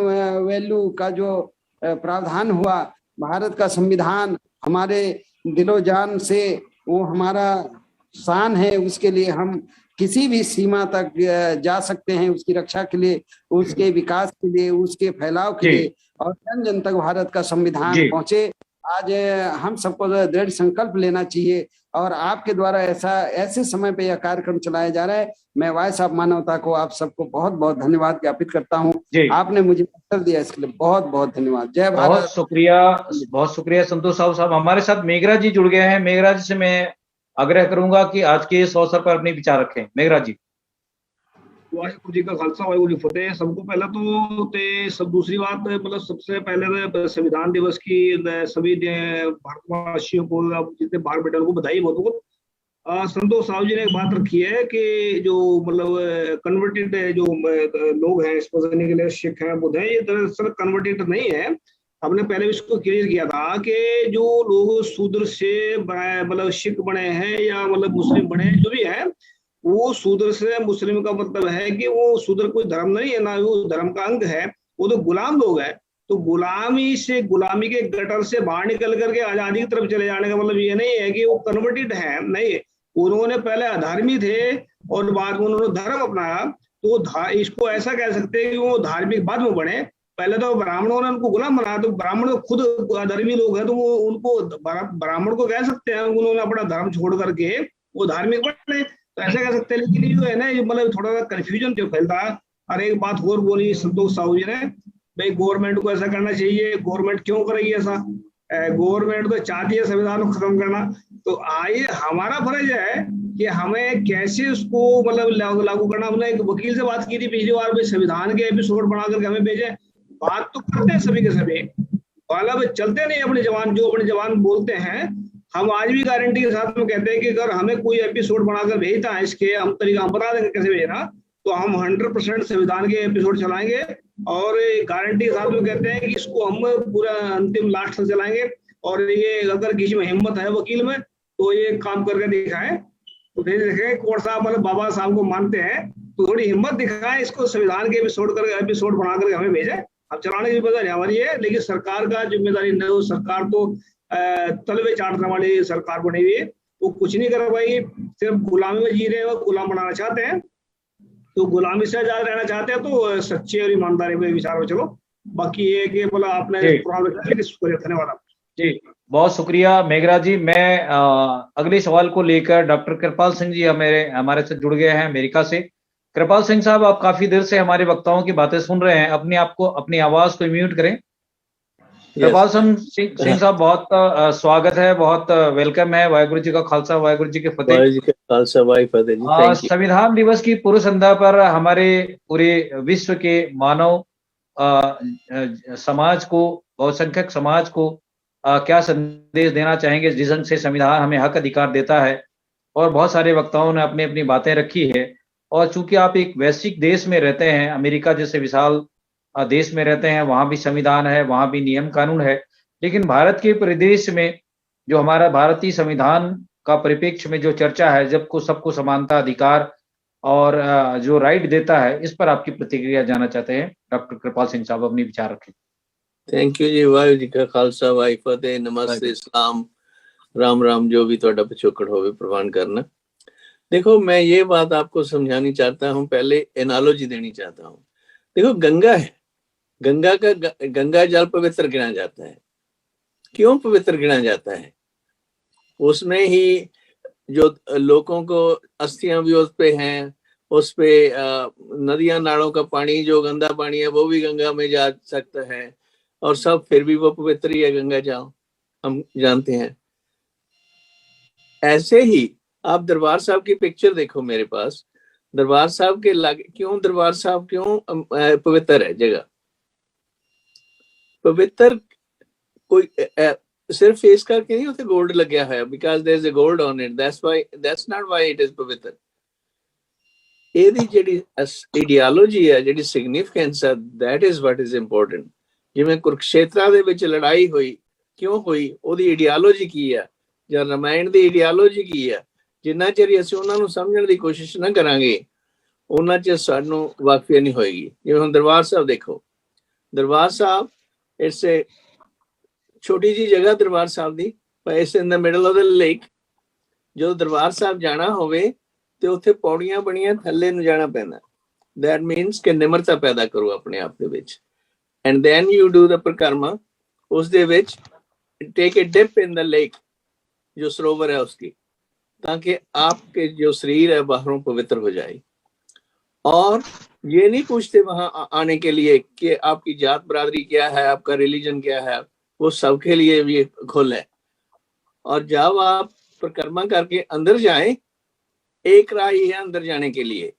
value का जो प्रावधान हुआ, भारत का संविधान हमारे दिलो जान से वो हमारा शान है। उसके लिए हम किसी भी सीमा तक जा सकते हैं, उसकी रक्षा के लिए, उसके विकास के लिए, उसके फैलाव के लिए, और जन जन तक भारत का संविधान पहुंचे। आज हम सबको दृढ़ संकल्प लेना चाहिए और आपके द्वारा ऐसे समय पे यह कार्यक्रम चलाया जा रहा है। मैं वॉइस ऑफ मानवता को आप सबको बहुत बहुत धन्यवाद ज्ञापित करता हूँ। आपने मुझे अवसर दिया, इसके लिए बहुत बहुत धन्यवाद। जय भारत। बहुत शुक्रिया संतोष साहब। हमारे साथ मेघरा जी जुड़ गए हैं। मेघरा जी से मैं आग्रह करूंगा कि आज के इस अवसर पर अपने विचार रखें। मेघरा जी। वाहिगुरु जी का खालसा वाहिगुरु जी फतेह। सबको पहला तो सब दूसरी बात मतलब सबसे पहले संविधान दिवस की सभी भारतवासियों को, जितने बाहर बैठे उनको बधाई बोलूँ। संतोष साहब जी ने एक बात रखी है कि जो मतलब कन्वर्टेड जो लोग हैं, इस करने के लिए सिख हैं, बुद्ध हैं, ये दरअसल कन्वर्टेड नहीं है। हमने पहले भी इसको क्लियर किया था कि जो लोग शूद्र से मतलब सिख बने हैं या मतलब मुस्लिम बने हैं, जो भी है, वो शूद्र से मुस्लिम का मतलब है कि वो शूद्र कोई धर्म नहीं है, ना वो धर्म का अंग है, वो तो गुलाम लोग हैं। तो गुलामी से, गुलामी के गटर से बाहर निकल करके आजादी की तरफ चले जाने का मतलब ये नहीं है कि वो कन्वर्टेड है, नहीं। उन्होंने पहले अधर्मी थे और बाद में उन्होंने धर्म अपनाया। तो इसको ऐसा कह सकते हैं कि वो धार्मिक बाद में बने। पहले तो ब्राह्मणों ने उनको गुलाम बनाया, तो ब्राह्मण खुद अधर्मी लोग हैं, तो वो उनको ब्राह्मण को कह सकते हैं उन्होंने अपना धर्म छोड़ करके वो धार्मिक बने, तो ऐसा कह सकते हैं। लेकिन ये जो है ना, ये मतलब थोड़ा सा कंफ्यूजन जो फैलता है। और एक बात और बोली संतोष साहू जी ने, भाई गवर्नमेंट को ऐसा करना चाहिए। गवर्नमेंट क्यों करेगी ऐसा? गवर्नमेंट तो चाहती है संविधान को खत्म करना। तो आइए, हमारा फर्ज है कि हमें कैसे उसको मतलब लागू करना। हमने एक वकील से बात की थी पिछली बार, भाई संविधान के एपिसोड बना करके हमें भेजे। बात तो करते हैं सभी के सभी, मतलब चलते नहीं अपने जवान, जो अपने जवान बोलते हैं। हम आज भी गारंटी के साथ में कहते हैं कि अगर हमें कोई एपिसोड बनाकर भेजता है, इसके हम तरीका हम बता देंगे कैसे भेजना, तो हम 100% संविधान के एपिसोड चलाएंगे। और गारंटी के साथ में कहते हैं कि इसको हम पूरा अंतिम लास्ट तक चलाएंगे। और ये अगर किसी में हिम्मत है वकील में, तो ये काम करके दिखाएं। तो फिर देखें कोर्ट साहब मतलब बाबा साहब को मानते हैं, तो थोड़ी हिम्मत दिखाएं, इसको संविधान के एपिसोड बना करके हमें भेजें। अब चलाने की जिम्मेदारी हमारी है, लेकिन सरकार का जिम्मेदारी नहीं हो। सरकार तो तलवे चाटने वाली सरकार बनी हुई है, वो कुछ नहीं कर पाएगी। सिर्फ गुलामी में जी रहे हैं, गुलाम बनाना चाहते हैं। तो गुलामी से आजाद रहना चाहते हैं तो सच्चे और ईमानदारी में विचार हो। चलो, बाकी ये कि मतलब आपने धन्यवाद जी, बहुत शुक्रिया मेघरा जी। मैं अगले सवाल को लेकर डॉक्टर कृपाल सिंह जी हमारे साथ जुड़ गए हैं अमेरिका से। कृपाल सिंह साहब, आप काफी देर से हमारे वक्ताओं की बातें सुन रहे हैं, अपनी आवाज को म्यूट करें। कृपाल सिंह साहब, बहुत स्वागत है, बहुत वेलकम है। वाहिगुरु जी का खालसा, वाहिगुरु जी के फतेह। संविधान दिवस की पूर्व संध्या पर हमारे पूरे विश्व के मानव समाज को, बहुसंख्यक समाज को क्या संदेश देना चाहेंगे, जिस ढंग से संविधान हमें हक अधिकार देता है। और बहुत सारे वक्ताओं ने अपनी अपनी बातें रखी है। और चूंकि आप एक वैश्विक देश में रहते हैं, अमेरिका जैसे विशाल देश में रहते हैं, वहां भी संविधान है, वहां भी नियम कानून है। लेकिन भारत के परिदृश्य में जो हमारा भारतीय संविधान का परिप्रेक्ष्य में जो चर्चा है, जब सबको समानता अधिकार और जो राइट देता है, इस पर आपकी प्रतिक्रिया जानना चाहते हैं। डॉक्टर कृपाल सिंह साहब, अपनी विचार रखें। थैंक यू जी। वाहिगुरू जी का खालसा, वाहि फतेह, नमस्ते, सलाम, राम राम, जो भी थोड़ा पिछोकड़ होवे प्रवान करना। देखो, मैं ये बात आपको समझानी चाहता हूँ, पहले एनालॉजी देनी चाहता हूँ। देखो, गंगा है, गंगा जल पवित्र गिना जाता है। क्यों पवित्र गिना जाता है? उसमें ही जो लोगों को अस्थियां भी उस पे हैं, उस पे नदियां नालों का पानी जो गंदा पानी है वो भी गंगा में जा सकता है, और सब फिर भी वो पवित्र ही है, गंगा जाओ, हम जानते हैं। ऐसे ही आप दरबार साहब की पिक्चर देखो मेरे पास, दरबार साहब के लागे क्यों, दरबार साहब क्यों पवित्र है जगह? पवित्र कोई सिर्फ फेस करके नहीं उसे गोल्ड लग्या है, because there is a gold on it, that's not why it is पवित्र। ਇਹਦੀ ਜਿਹੜੀ ਆਈਡੀਓਲੋਜੀ ਹੈ, ਜਿਹੜੀ ਸਿਗਨੀਫੀਕੈਂਸ ਹੈ, that is what is important। ਜਿਵੇਂ ਕੁਰਕਸ਼ੇਤਰਾ ਦੇ ਵਿੱਚ ਲੜਾਈ ਹੋਈ, ਕਿਉਂ ਹੋਈ, ਉਹਦੀ ਆਈਡੀਓਲੋਜੀ ਕੀ ਹੈ, ਜਾਂ ਰਾਮਾਇਣ ਦੀ ਆਈਡੀਓਲੋਜੀ ਕੀ ਹੈ, ਜਿੰਨਾ ਚਿਰ ਅਸੀਂ ਉਹਨਾਂ ਨੂੰ ਸਮਝਣ ਦੀ ਕੋਸ਼ਿਸ਼ ਨਾ ਕਰਾਂਗੇ ਉਹਨਾਂ ਚ ਸਾਨੂੰ ਵਾਕਫੀਅਤ ਨਹੀਂ ਹੋਏਗੀ। ਜਿਵੇਂ ਹੁਣ ਦਰਬਾਰ ਸਾਹਿਬ ਦੇਖੋ, ਦਰਬਾਰ ਸਾਹਿਬ ਇਟਸ ਏ ਛੋਟੀ ਜੀ ਜਗ੍ਹਾ ਦਰਬਾਰ ਸਾਹਿਬ ਦੀ, ਪਰ it's in the middle of the lake. ਜਦੋਂ ਦਰਬਾਰ ਸਾਹਿਬ ਜਾਣਾ ਹੋਵੇ ਤੇ ਉੱਥੇ ਪੌੜੀਆਂ ਬਣੀਆਂ ਥੱਲੇ ਨੂੰ ਜਾਣਾ ਪੈਂਦਾ। that means ਕਿ ਨਿਮਰਤਾ ਪੈਦਾ ਕਰੋ ਆਪਣੇ ਆਪ ਦੇ ਵਿੱਚ, and then you do the परिक्रमा। ਉਸ ਦੇ ਵਿੱਚ take a dip in the lake, जो सरोवर है उसकी, ताकि आपके जो शरीर है बाहरों पवित्र हो जाए। और ये नहीं पूछते वहां आने के लिए कि आपकी जात बरादरी क्या है, आपका रिलीजन क्या है, वो सबके लिए भी खुल है। और जब आप परिक्रमा करके अंदर जाएं, एक राह ही है अंदर जाने के लिए,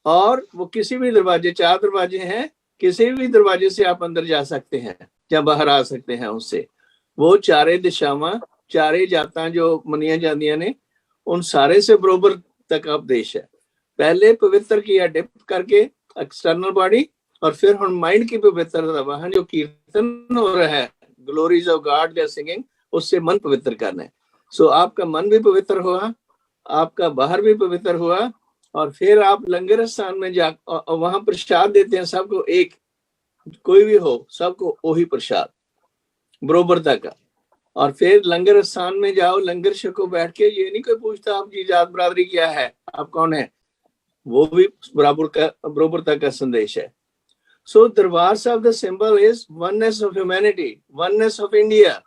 और वो किसी भी दरवाजे, 4 दरवाजे हैं, किसी भी दरवाजे से आप अंदर जा सकते हैं या बाहर आ सकते हैं उससे। वो चारे दिशावां, चारे जातां जो मनिया जांदियां ने, उन सारे से बरोबर तक उपदेश है। पहले पवित्र किया डिप करके एक्सटर्नल बॉडी, और फिर हम माइंड की पवित्रता, वहां जो कीर्तन हो रहा है, ग्लोरीज ऑफ गॉड या सिंगिंग, उससे मन पवित्र करना है। सो आपका मन भी पवित्र हुआ, आपका बाहर भी पवित्र हुआ, और फिर आप लंगर स्थान में जा, वहां प्रसाद देते हैं सबको, एक कोई भी हो सबको वही प्रसाद बरोबरता का। और फिर लंगर स्थान में जाओ, लंगर छको बैठ के, ये नहीं कोई पूछता आपकी जात बरादरी क्या है, आप कौन है, वो भी बरोबरता का संदेश है। So Darbar Sahib the symbol is oneness of humanity, oneness of India,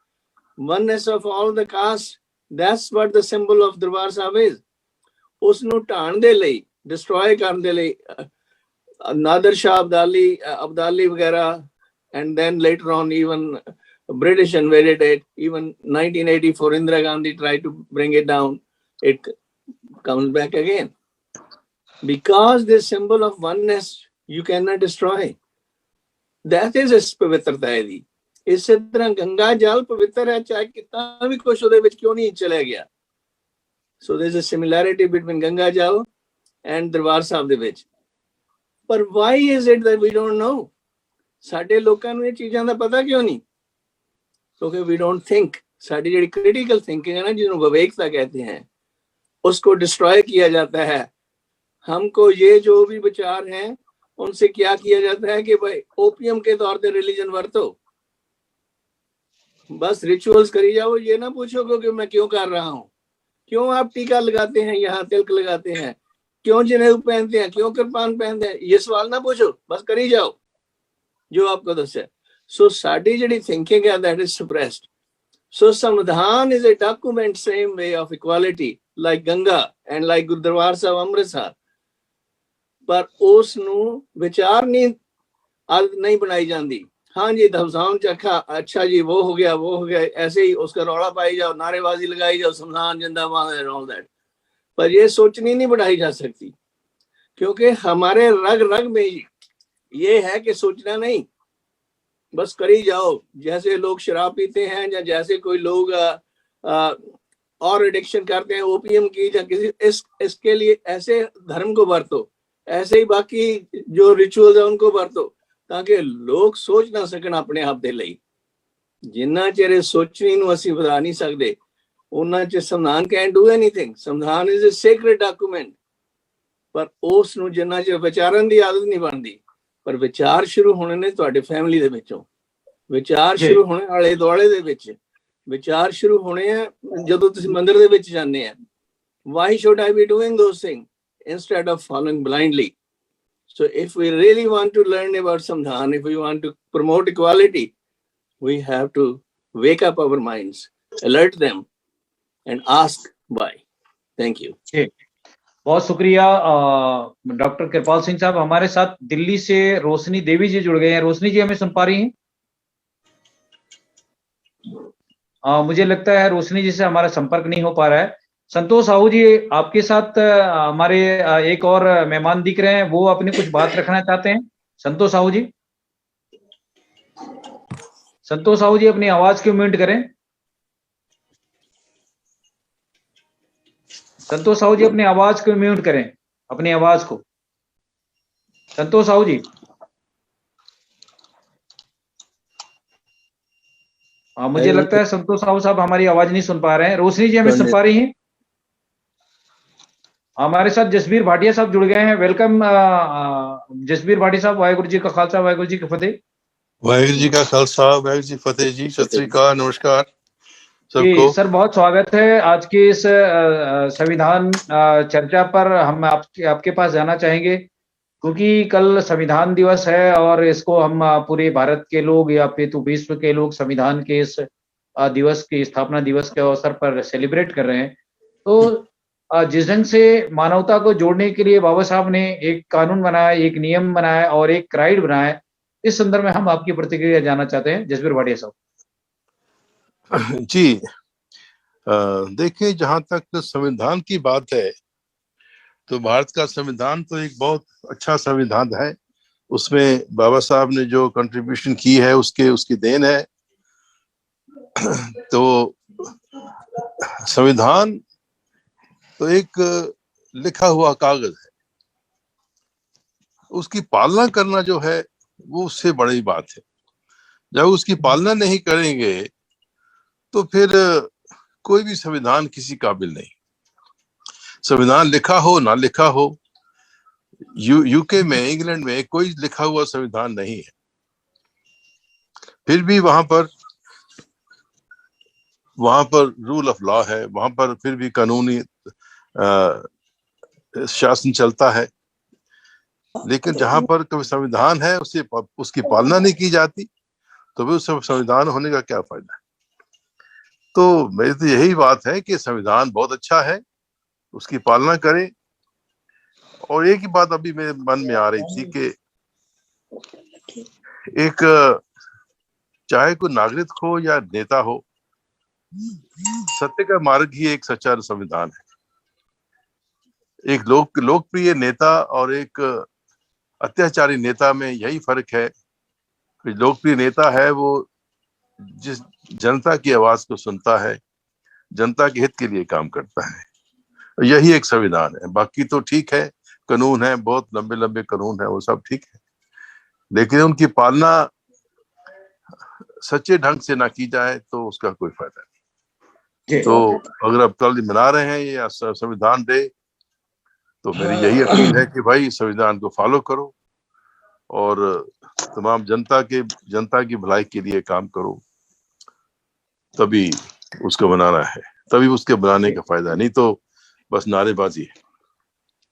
oneness of all the caste. That's what the symbol of Darbar Sahib is. उसनु ढाण दे लई, डिस्ट्रॉय करने दे लई नादर शाह अब्दाली वगैरह, and then later on even British invaded it, even 1984 Indira Gandhi tried to bring it down, it comes back again, because this symbol of oneness you cannot destroy। that is इस पवित्रता है दी। इसी तरह गंगा जल पवित्र है, चाहे कितना भी कुछ ਉਹਦੇ ਵਿੱਚ ਕਿਉਂ ਨਹੀਂ ਚਲੇ ਗਿਆ। so there is a similarity between Ganga जल and दरबार ਸਾਹਿਬ ਦੇ ਵਿੱਚ। पर why is it that we don't know? ਸਾਡੇ ਲੋਕਾਂ ਨੂੰ ਇਹ ਚੀਜ਼ਾਂ ਦਾ ਪਤਾ ਕਿਉਂ ਨਹੀਂ? क्योंकि we don't think। साड़ी ਜਿਹੜੀ critical thinking है ना, जिसको विवेकता कहते हैं, उसको डिस्ट्रॉय किया जाता है। हमको ये जो भी विचार हैं उनसे क्या किया जाता है कि भाई ओपियम के तौर पे रिलीजन वरतो, बस रिचुअल्स करी जाओ, ये ना पूछो कि मैं क्यों कर रहा हूँ, क्यों आप टीका लगाते हैं, यहाँ तिलक लगाते हैं, क्यों जनेऊ पहनते हैं, क्यों कृपान पहनते हैं, ये सवाल ना पूछो, बस करी जाओ जो आपको दस। सो साडी जिहड़ी थिंकिंग है that is suppressed. So samvidhan is a document same way of equality like Ganga and like gurdwara Sahib Amritsar, पर उस विचार नहीं आदत नहीं बनाई जाती। हाँ जी संविधान चखा, अच्छा जी वो हो गया, ऐसे ही उसका रौला पाई जाओ, नारेबाजी लगाई जाओ, संविधान जिंदाबाद एंड ऑल दैट, पर ये सोचनी नहीं बढ़ाई जा सकती, क्योंकि हमारे रग रग में ये है कि सोचना नहीं, बस करी जाओ। जैसे लोग शराब पीते हैं, या जैसे कोई लोग और एडिक्शन करते हैं ओपीएम की, या किसी इसके लिए ऐसे धर्म को बरतो, ऐसे ही बाकी जो रिचुअल्स है उनको बरतो, ताकि लोग सोच ना सकन अपने आप दे लई। जिन्ना चेरे सोचनी नूं असीं वधा नहीं सकते, उन्ना च संविधान कैन डू एनीथिंग। संविधान इज ए सीक्रेट डॉक्यूमेंट, पर उस नूं जिन्ना चेर विचारन दी आदत नहीं बनती। पर विचार शुरू होने ने तुहाडे फैमिली दे विचों, विचार शुरू होने आले दुआले दे विच, विचार शुरू होने हैं जदों तुसीं मंदिर दे विच जांदे हैं। Why should I be doing those things instead of following blindly? So if we really want to learn about Samdhan, if we want to promote equality, we have to wake up our minds, alert them and ask why। Thank you। बहुत शुक्रिया डॉक्टर कृपाल सिंह साहब। हमारे साथ दिल्ली से रोशनी देवी जी जुड़ गए हैं। रोशनी जी हमें सुन पा रही हैं? मुझे लगता है रोशनी जी से हमारा संपर्क नहीं हो पा रहा है। संतोष साहू जी, आपके साथ हमारे एक और मेहमान दिख रहे हैं, वो अपनी कुछ बात रखना चाहते हैं। संतोष साहू जी, संतोष साहू जी अपनी आवाज को म्यूट करें। संतोष साहू जी अपनी आवाज को म्यूट करें, अपनी आवाज को। संतोष साहू जी, मुझे लगता है संतोष साहू साहब हमारी आवाज नहीं सुन पा रहे हैं। रोशनी जी हमें सुन पा रही हैं? हमारे साथ जसबीर भाटिया साहब जुड़ गए हैं। वेलकम जसबीर भाटिया साहब। वाहिगुरु जी का खालसा, वाहिगुरु जी की फतेह। वाहिगुरु जी का खालसा, वाहिगुरु जी फतेह जी। सत श्री अकाल, नमस्कार जी सबको। सर, बहुत स्वागत है आज की इस संविधान चर्चा पर। हम आपके पास जाना चाहेंगे क्योंकि कल संविधान दिवस है और इसको हम पूरे भारत के लोग या फिर तो विश्व के लोग संविधान के इस दिवस के, स्थापना दिवस के अवसर पर सेलिब्रेट कर रहे हैं। तो जिस ढंग से मानवता को जोड़ने के लिए बाबा साहब ने एक कानून बनाया, एक नियम बनाया और एक राइट बनाया, इस संदर्भ में हम आपकी प्रतिक्रिया जानना चाहते हैं जसबीर भाटिया साहब। जी देखिए, जहां तक संविधान की बात है तो भारत का संविधान तो एक बहुत अच्छा संविधान है। उसमें बाबा साहब ने जो कंट्रीब्यूशन की है उसकी देन है। तो संविधान तो एक लिखा हुआ कागज है, उसकी पालना करना जो है वो उससे बड़ी बात है। जब उसकी पालना नहीं करेंगे तो फिर कोई भी संविधान किसी काबिल नहीं। संविधान लिखा हो ना लिखा हो, यूके में, इंग्लैंड में कोई लिखा हुआ संविधान नहीं है, फिर भी वहां पर रूल ऑफ लॉ है, वहां पर फिर भी कानूनी शासन चलता है। लेकिन जहां पर कोई संविधान है उसकी पालना नहीं की जाती तो भी उस संविधान होने का क्या फायदा है। तो मेरी तो यही बात है कि संविधान बहुत अच्छा है, उसकी पालना करें। और एक ही बात अभी मेरे मन में आ रही थी कि एक चाहे कोई नागरिक हो या नेता हो, सत्य का मार्ग ही एक सच्चा संविधान है। एक लोकप्रिय नेता और एक अत्याचारी नेता में यही फर्क है। लोकप्रिय नेता है वो जिस जनता की आवाज को सुनता है, जनता के हित के लिए काम करता है। यही एक संविधान है। बाकी तो ठीक है, कानून है, बहुत लंबे लंबे कानून है, वो सब ठीक है, लेकिन उनकी पालना सच्चे ढंग से ना की जाए तो उसका कोई फायदा नहीं। तो अगर अब कल मना रहे हैं ये संविधान डे, तो मेरी यही अपील है कि भाई संविधान को फॉलो करो और तमाम जनता की भलाई के लिए काम करो, तभी उसको बनाना है, तभी उसके बनाने का फायदा, नहीं तो बस नारेबाजी है।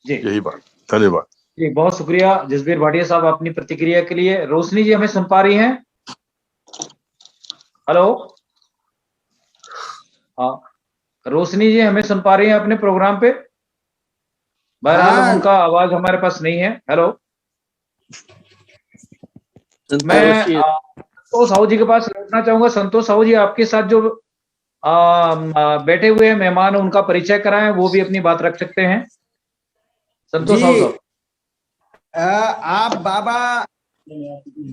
यही बात। धन्यवाद जी, बहुत शुक्रिया जसबीर भाटिया साहब अपनी प्रतिक्रिया के लिए। रोशनी जी हमें सुन पा रही हैं? हेलो, हाँ रोशनी जी हमें सुन पा रही हैं अपने प्रोग्राम पे? बहरहाल उनका आवाज हमारे पास नहीं है। हेलो, मैं संतोष साहू जी के पास लौटना चाहूंगा। संतोष साहू जी, आपके साथ जो बैठे हुए मेहमान उनका परिचय कराएं, वो भी अपनी बात रख सकते हैं। संतोष साहू साहब, आप बाबा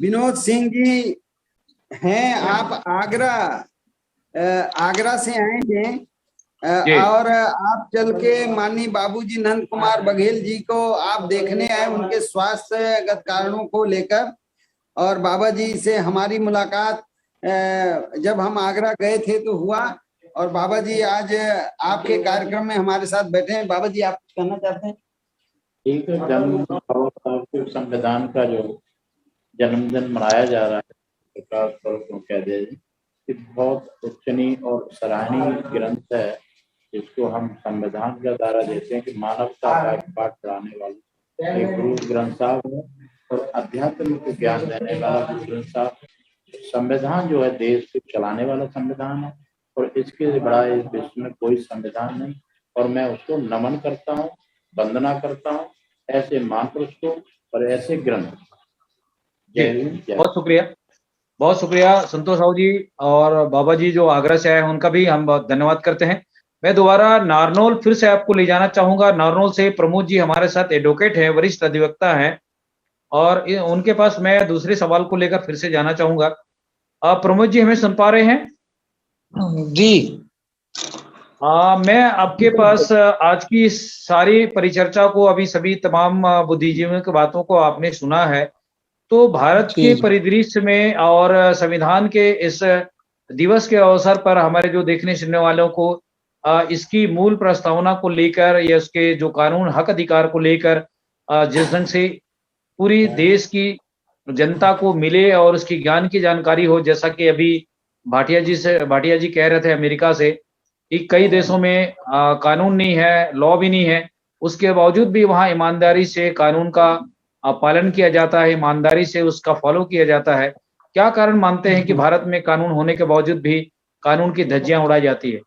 विनोद सिंह जी हैं, आप आगरा से आए थे और आप चल के माननीय बाबूजी नंद कुमार बघेल जी को आप देखने आए, उनके स्वास्थ्यगत कारणों को लेकर। और बाबा जी से हमारी मुलाकात जब हम आगरा गए थे तो हुआ, और बाबा जी आज आपके कार्यक्रम में हमारे साथ बैठे हैं। बाबा जी, आप कुछ कहना चाहते हैं? ठीक है, संविधान का जो जन्मदिन मनाया जा रहा है, प्रकाश पर्व को कह दे, बहुत उच्चनीय और सराहनीय ग्रंथ है, जिसको हम संविधान का दायरा देते हैं कि मानवता का एक पाठ पढ़ाने वाला एक गुरु ग्रंथ साहब है और अध्यात्म को ज्ञान देने वाला गुरु ग्रंथ साहब। संविधान जो है देश को चलाने वाला संविधान है और इसके बड़ा इस विश्व में कोई संविधान नहीं, और मैं उसको नमन करता हूँ, वंदना करता हूँ, ऐसे महापुरुष को और ऐसे ग्रंथ। जय हिंद। बहुत शुक्रिया, बहुत शुक्रिया संतोष साहू जी। और बाबा जी जो आगरा से आए हैं उनका भी हम बहुत धन्यवाद करते हैं। मैं दोबारा नारनौल फिर से आपको ले जाना चाहूंगा। नारनौल से प्रमोद जी हमारे साथ एडवोकेट हैं, वरिष्ठ अधिवक्ता हैं, और उनके पास मैं दूसरे सवाल को लेकर फिर से जाना चाहूंगा। प्रमोद जी हमें सुन पा रहे हैं? जी। मैं आपके पास आज की सारी परिचर्चा को, अभी सभी तमाम बुद्धिजीवियों की बातों को आपने सुना है, तो भारत के परिदृश्य में और संविधान के इस दिवस के अवसर पर हमारे जो देखने सुनने वालों को इसकी मूल प्रस्तावना को लेकर या उसके जो कानून हक अधिकार को लेकर जिस ढंग से पूरी देश की जनता को मिले और उसकी ज्ञान की जानकारी हो, जैसा कि अभी भाटिया जी कह रहे थे अमेरिका से कि कई देशों में कानून नहीं है, लॉ भी नहीं है, उसके बावजूद भी वहाँ ईमानदारी से कानून का पालन किया जाता है, ईमानदारी से उसका फॉलो किया जाता है। क्या कारण मानते हैं कि भारत में कानून होने के बावजूद भी कानून की धज्जियां उड़ाई जाती है?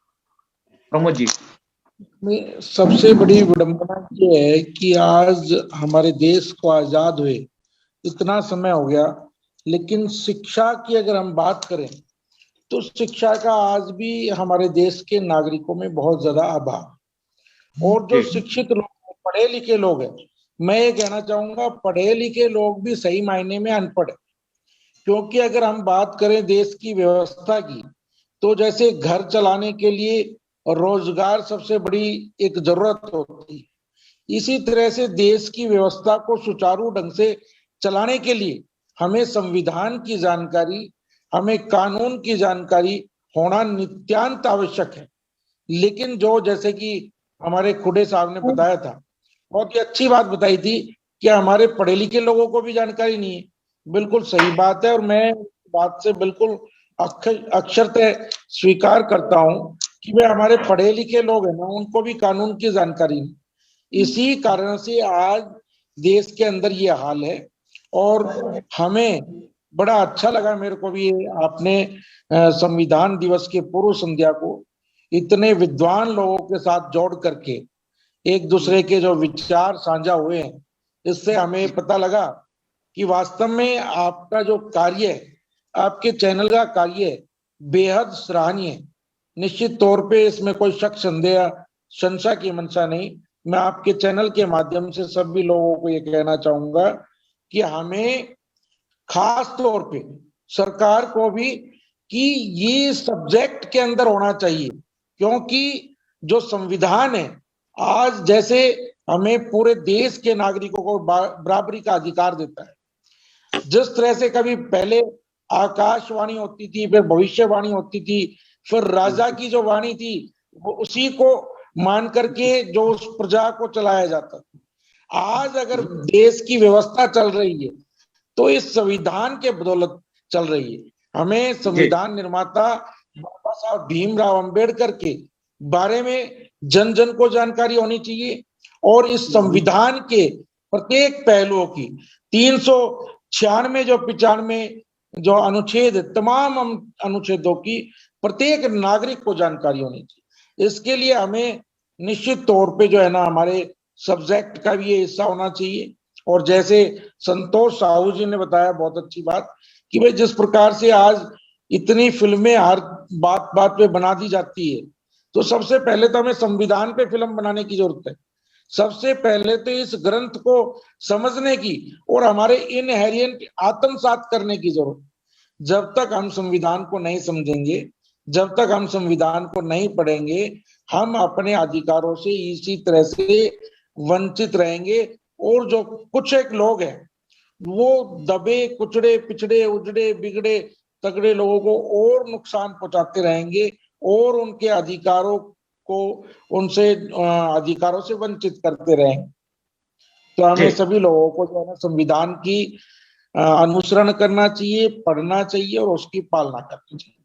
प्रमोद जी। सबसे बड़ी विडंबना ये है कि आज हमारे देश को आजाद हुए इतना समय हो गया, लेकिन शिक्षा की अगर हम बात करें तो शिक्षा का आज भी हमारे देश के नागरिकों में बहुत ज्यादा अभाव। और जो शिक्षित लोग, पढ़े लिखे लोग हैं, मैं ये कहना चाहूंगा पढ़े लिखे लोग भी सही मायने में अनपढ़ है। क्योंकि अगर हम बात करें देश की व्यवस्था की, तो जैसे घर चलाने के लिए रोजगार सबसे बड़ी एक जरूरत होती है, इसी तरह से देश की व्यवस्था को सुचारू ढंग से चलाने के लिए हमें संविधान की जानकारी, हमें कानून की जानकारी होना नित्यांत आवश्यक है। लेकिन जो जैसे कि हमारे खुडे साहब ने बताया था, बहुत ही अच्छी बात बताई थी कि हमारे पढ़े लिखे लोगों को भी जानकारी नहीं है। बिल्कुल सही बात है, और मैं बात से बिल्कुल अक्षरतः स्वीकार करता हूं कि वे हमारे पढ़े लिखे लोग हैं ना, उनको भी कानून की जानकारी नहीं। इसी कारण से आज देश के अंदर ये हाल है। और हमें बड़ा अच्छा लगा, मेरे को भी आपने संविधान दिवस के पूर्व संध्या को इतने विद्वान लोगों के साथ जोड़ करके एक दूसरे के जो विचार साझा हुए हैं, इससे हमें पता लगा कि वास्तव में आपका जो कार्य है, आपके चैनल का कार्य है, बेहद सराहनीय है। निश्चित तौर पे इसमें कोई शक संदेह संशय की मंशा नहीं। मैं आपके चैनल के माध्यम से सभी लोगों को ये कहना चाहूंगा कि हमें खास तौर पे सरकार को भी कि ये सब्जेक्ट के अंदर होना चाहिए, क्योंकि जो संविधान है आज जैसे हमें पूरे देश के नागरिकों को बराबरी का अधिकार देता है। जिस तरह से कभी पहले आकाशवाणी होती थी, फिर भविष्यवाणी होती थी, फिर राजा की जो वाणी थी वो उसी को मान करके जो उस प्रजा को चलाया जाता था। आज अगर देश की व्यवस्था चल रही है तो इस संविधान के बदौलत चल रही है। हमें संविधान निर्माता बाबा साहब भीमराव अंबेडकर के बारे में जन जन को जानकारी होनी चाहिए, और इस संविधान के प्रत्येक पहलुओं की 396 जो 95 जो अनुच्छेद, तमाम अनुच्छेदों की प्रत्येक नागरिक को जानकारी होनी चाहिए। इसके लिए हमें निश्चित तौर पे जो है ना, हमारे सब्जेक्ट का भी ये हिस्सा होना चाहिए। और जैसे संतोष साहू जी ने बताया बहुत अच्छी बात कि भाई जिस प्रकार से आज इतनी फिल्में हर बात बात पे बना दी जाती है, तो सबसे पहले तो हमें संविधान पे फिल्म बनाने की जरूरत है। सबसे पहले तो इस ग्रंथ को समझने की और हमारे इनहेरिएंट आत्मसात करने की जरूरत। जब तक हम संविधान को नहीं समझेंगे, जब तक हम संविधान को नहीं पढ़ेंगे, हम अपने अधिकारों से इसी तरह से वंचित रहेंगे। और जो कुछ एक लोग हैं वो दबे कुचड़े पिछड़े उजड़े बिगड़े तगड़े लोगों को और नुकसान पहुंचाते रहेंगे और उनके अधिकारों को उनसे अधिकारों से वंचित करते रहेंगे। तो हमें सभी लोगों को जो है ना संविधान की अनुसरण करना चाहिए, पढ़ना चाहिए और उसकी पालना करनी चाहिए।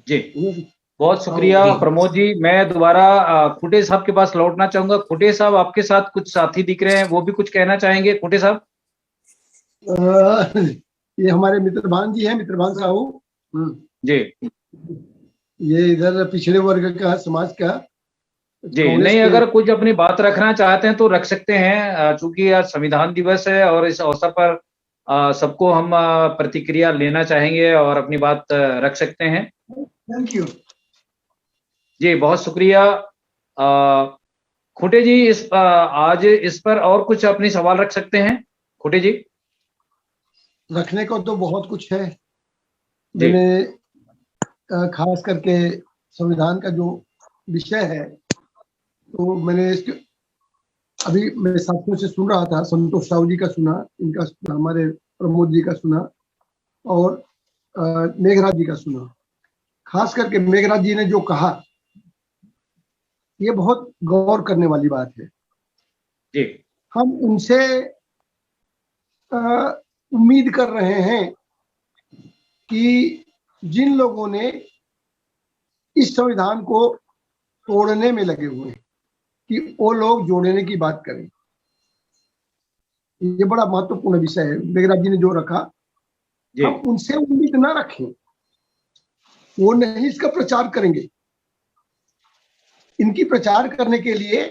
जी, बहुत शुक्रिया प्रमोद जी। मैं दोबारा खुटे साहब के पास लौटना चाहूंगा। खुटे साहब, आपके साथ कुछ साथी दिख रहे हैं, वो भी कुछ कहना चाहेंगे? खुटे साहब। ये हमारे मित्रभान जी हैं, मित्रभान साहू जी। ये इधर पिछड़े वर्ग का समाज का जी। नहीं, अगर कुछ अपनी बात रखना चाहते हैं तो रख सकते हैं, चूंकि आज संविधान दिवस है और इस अवसर पर सबको हम प्रतिक्रिया लेना चाहेंगे और अपनी बात रख सकते हैं। Thank you. जी बहुत शुक्रिया। खुटे जी आज इस पर और कुछ अपनी सवाल रख सकते हैं खुटे जी? रखने को तो बहुत कुछ है। जी। मैंने खास करके संविधान का जो विषय है, तो मैंने इसके अभी मेरे साथियों से सुन रहा था, संतोष साहू जी का सुना, इनका सुना, हमारे प्रमोद जी का सुना, और मेघराज जी का सुना। खास करके मेघराज जी ने जो कहा, ये बहुत गौर करने वाली बात है। जी। हम उनसे उम्मीद कर रहे हैं कि जिन लोगों ने इस संविधान को तोड़ने में लगे हुए हैं, कि वो लोग जोड़ने की बात करें। ये बड़ा महत्वपूर्ण विषय है मेघराज जी ने जो रखा। हम उनसे उम्मीद ना रखें, वो नहीं इसका प्रचार करेंगे। इनकी प्रचार करने के लिए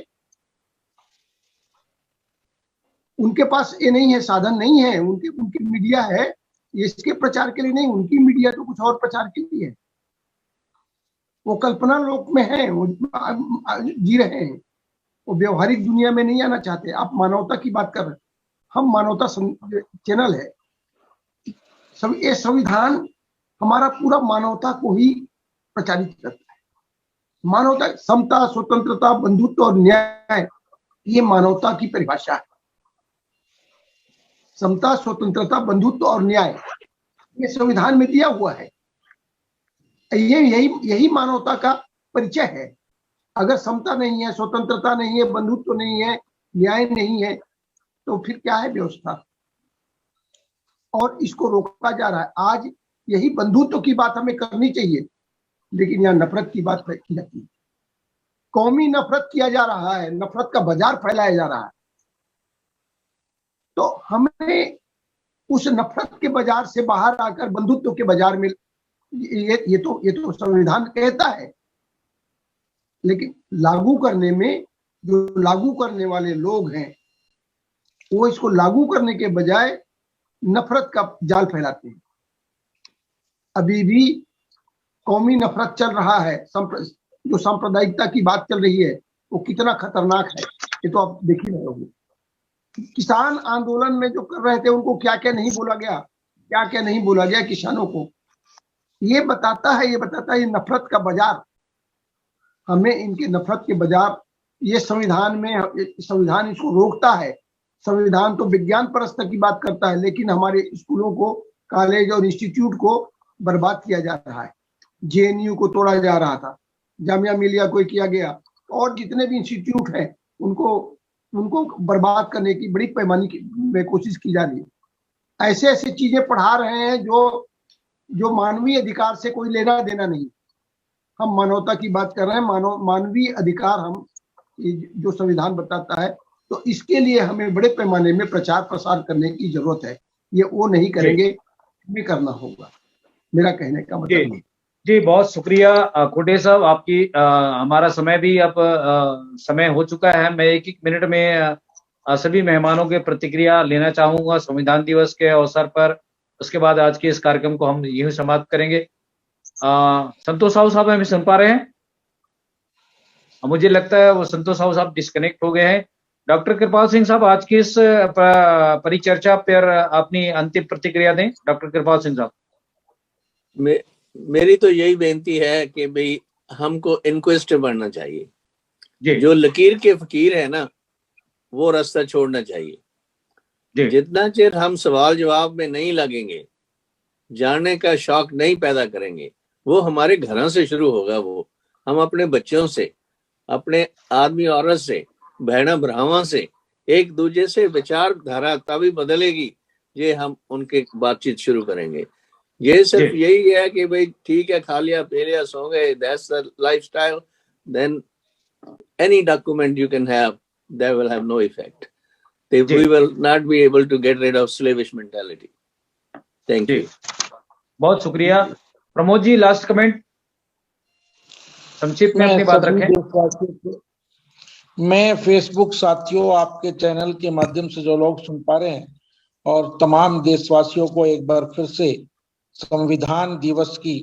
उनके पास ये नहीं है, साधन नहीं है। उनकी मीडिया है, इसके प्रचार के लिए नहीं। उनकी मीडिया तो कुछ और प्रचार के लिए है। वो कल्पना लोक में है, वो जी रहे हैं, वो व्यवहारिक दुनिया में नहीं आना चाहते। आप मानवता की बात कर रहे हैं, हम मानवता चैनल है। ये संविधान हमारा पूरा मानवता को ही प्रचारित करता है। मानवता, समता, स्वतंत्रता, बंधुत्व और न्याय, ये मानवता की परिभाषा है। समता, स्वतंत्रता, बंधुत्व और न्याय, ये संविधान में दिया हुआ है। यही मानवता का परिचय है। अगर समता नहीं है, स्वतंत्रता नहीं है, बंधुत्व नहीं है, न्याय नहीं है, तो फिर क्या है व्यवस्था? और इसको रोका जा रहा है। आज यही बंधुत्व की बात हमें करनी चाहिए, लेकिन यहाँ नफरत की बात की जाती है। कौमी नफरत किया जा रहा है, नफरत का बाजार फैलाया जा रहा है। तो हमें उस नफरत के बाजार से बाहर आकर बंधुत्व के बाजार में, ये तो संविधान कहता है, लेकिन लागू करने में जो लागू करने वाले लोग हैं, वो इसको लागू करने के बजाय नफरत का जाल फैलाते हैं। अभी भी कौमी नफरत चल रहा है। जो सांप्रदायिकता की बात चल रही है, वो कितना खतरनाक है, ये तो आप देख ही रहे होंगे। किसान आंदोलन में जो कर रहे थे, उनको क्या क्या नहीं बोला गया, क्या क्या नहीं बोला गया किसानों को। ये बताता है ये नफरत का बाजार। हमें इनके नफरत के बाजार, ये संविधान इसको रोकता है। संविधान तो विज्ञान परस्तर की बात करता है, लेकिन हमारे स्कूलों को, कॉलेज और इंस्टीट्यूट को बर्बाद किया जा रहा है। जेएनयू को तोड़ा जा रहा था, जामिया मिलिया को किया गया, और जितने भी इंस्टीट्यूट हैं उनको बर्बाद करने की बड़ी पैमाने में कोशिश की जा रही है। ऐसे ऐसे चीजें पढ़ा रहे हैं जो मानवीय अधिकार से कोई लेना देना नहीं। हम मानवता की बात कर रहे हैं, मानवीय अधिकार हम जो संविधान बताता है, तो इसके लिए हमें बड़े पैमाने में प्रचार प्रसार करने की जरूरत है। ये वो नहीं करेंगे, हमें करना होगा, मेरा कहने का मतलब। जी बहुत शुक्रिया खुटे साहब, आपकी हमारा समय भी अब समय हो चुका है। मैं एक मिनट में सभी मेहमानों के प्रतिक्रिया लेना चाहूंगा संविधान दिवस के अवसर पर। उसके बाद आज के इस कार्यक्रम को हम यूं समाप्त करेंगे। संतोष साहू साहब हमें सुन पा रहे हैं? मुझे लगता है वो संतोष साहू साहब डिस्कनेक्ट हो गए हैं। डॉक्टर कृपाल सिंह साहब, आज की इस परिचर्चा पर अपनी अंतिम प्रतिक्रिया दें। डॉक्टर कृपाल सिंह साहब। मेरी तो यही बेनती है कि भाई हमको इंक्वेस्ट बढ़ना चाहिए। जो लकीर के फकीर है ना, वो रास्ता छोड़ना चाहिए। जितना चिर हम सवाल जवाब में नहीं लगेंगे, जानने का शौक नहीं पैदा करेंगे, वो हमारे घरों से शुरू होगा। वो हम अपने बच्चों से, अपने आदमी औरत से, बहना भरावां से, एक दूसरे से विचारधारा तभी बदलेगी ये हम उनके बातचीत शुरू करेंगे। ये सिर्फ यही है कि भाई ठीक है, खा लिया पी लिया सो गए, that's the lifestyle, then any document you can have, that will have no effect. We will not be able to get rid of slavish mentality. Thank you. बहुत शुक्रिया। प्रमोद जी, लास्ट कमेंट संक्षिप्त में अपनी बात रखें। मैं फेसबुक साथियों, आपके चैनल के माध्यम से जो लोग सुन पा रहे हैं, और तमाम देशवासियों को एक बार फिर से संविधान दिवस की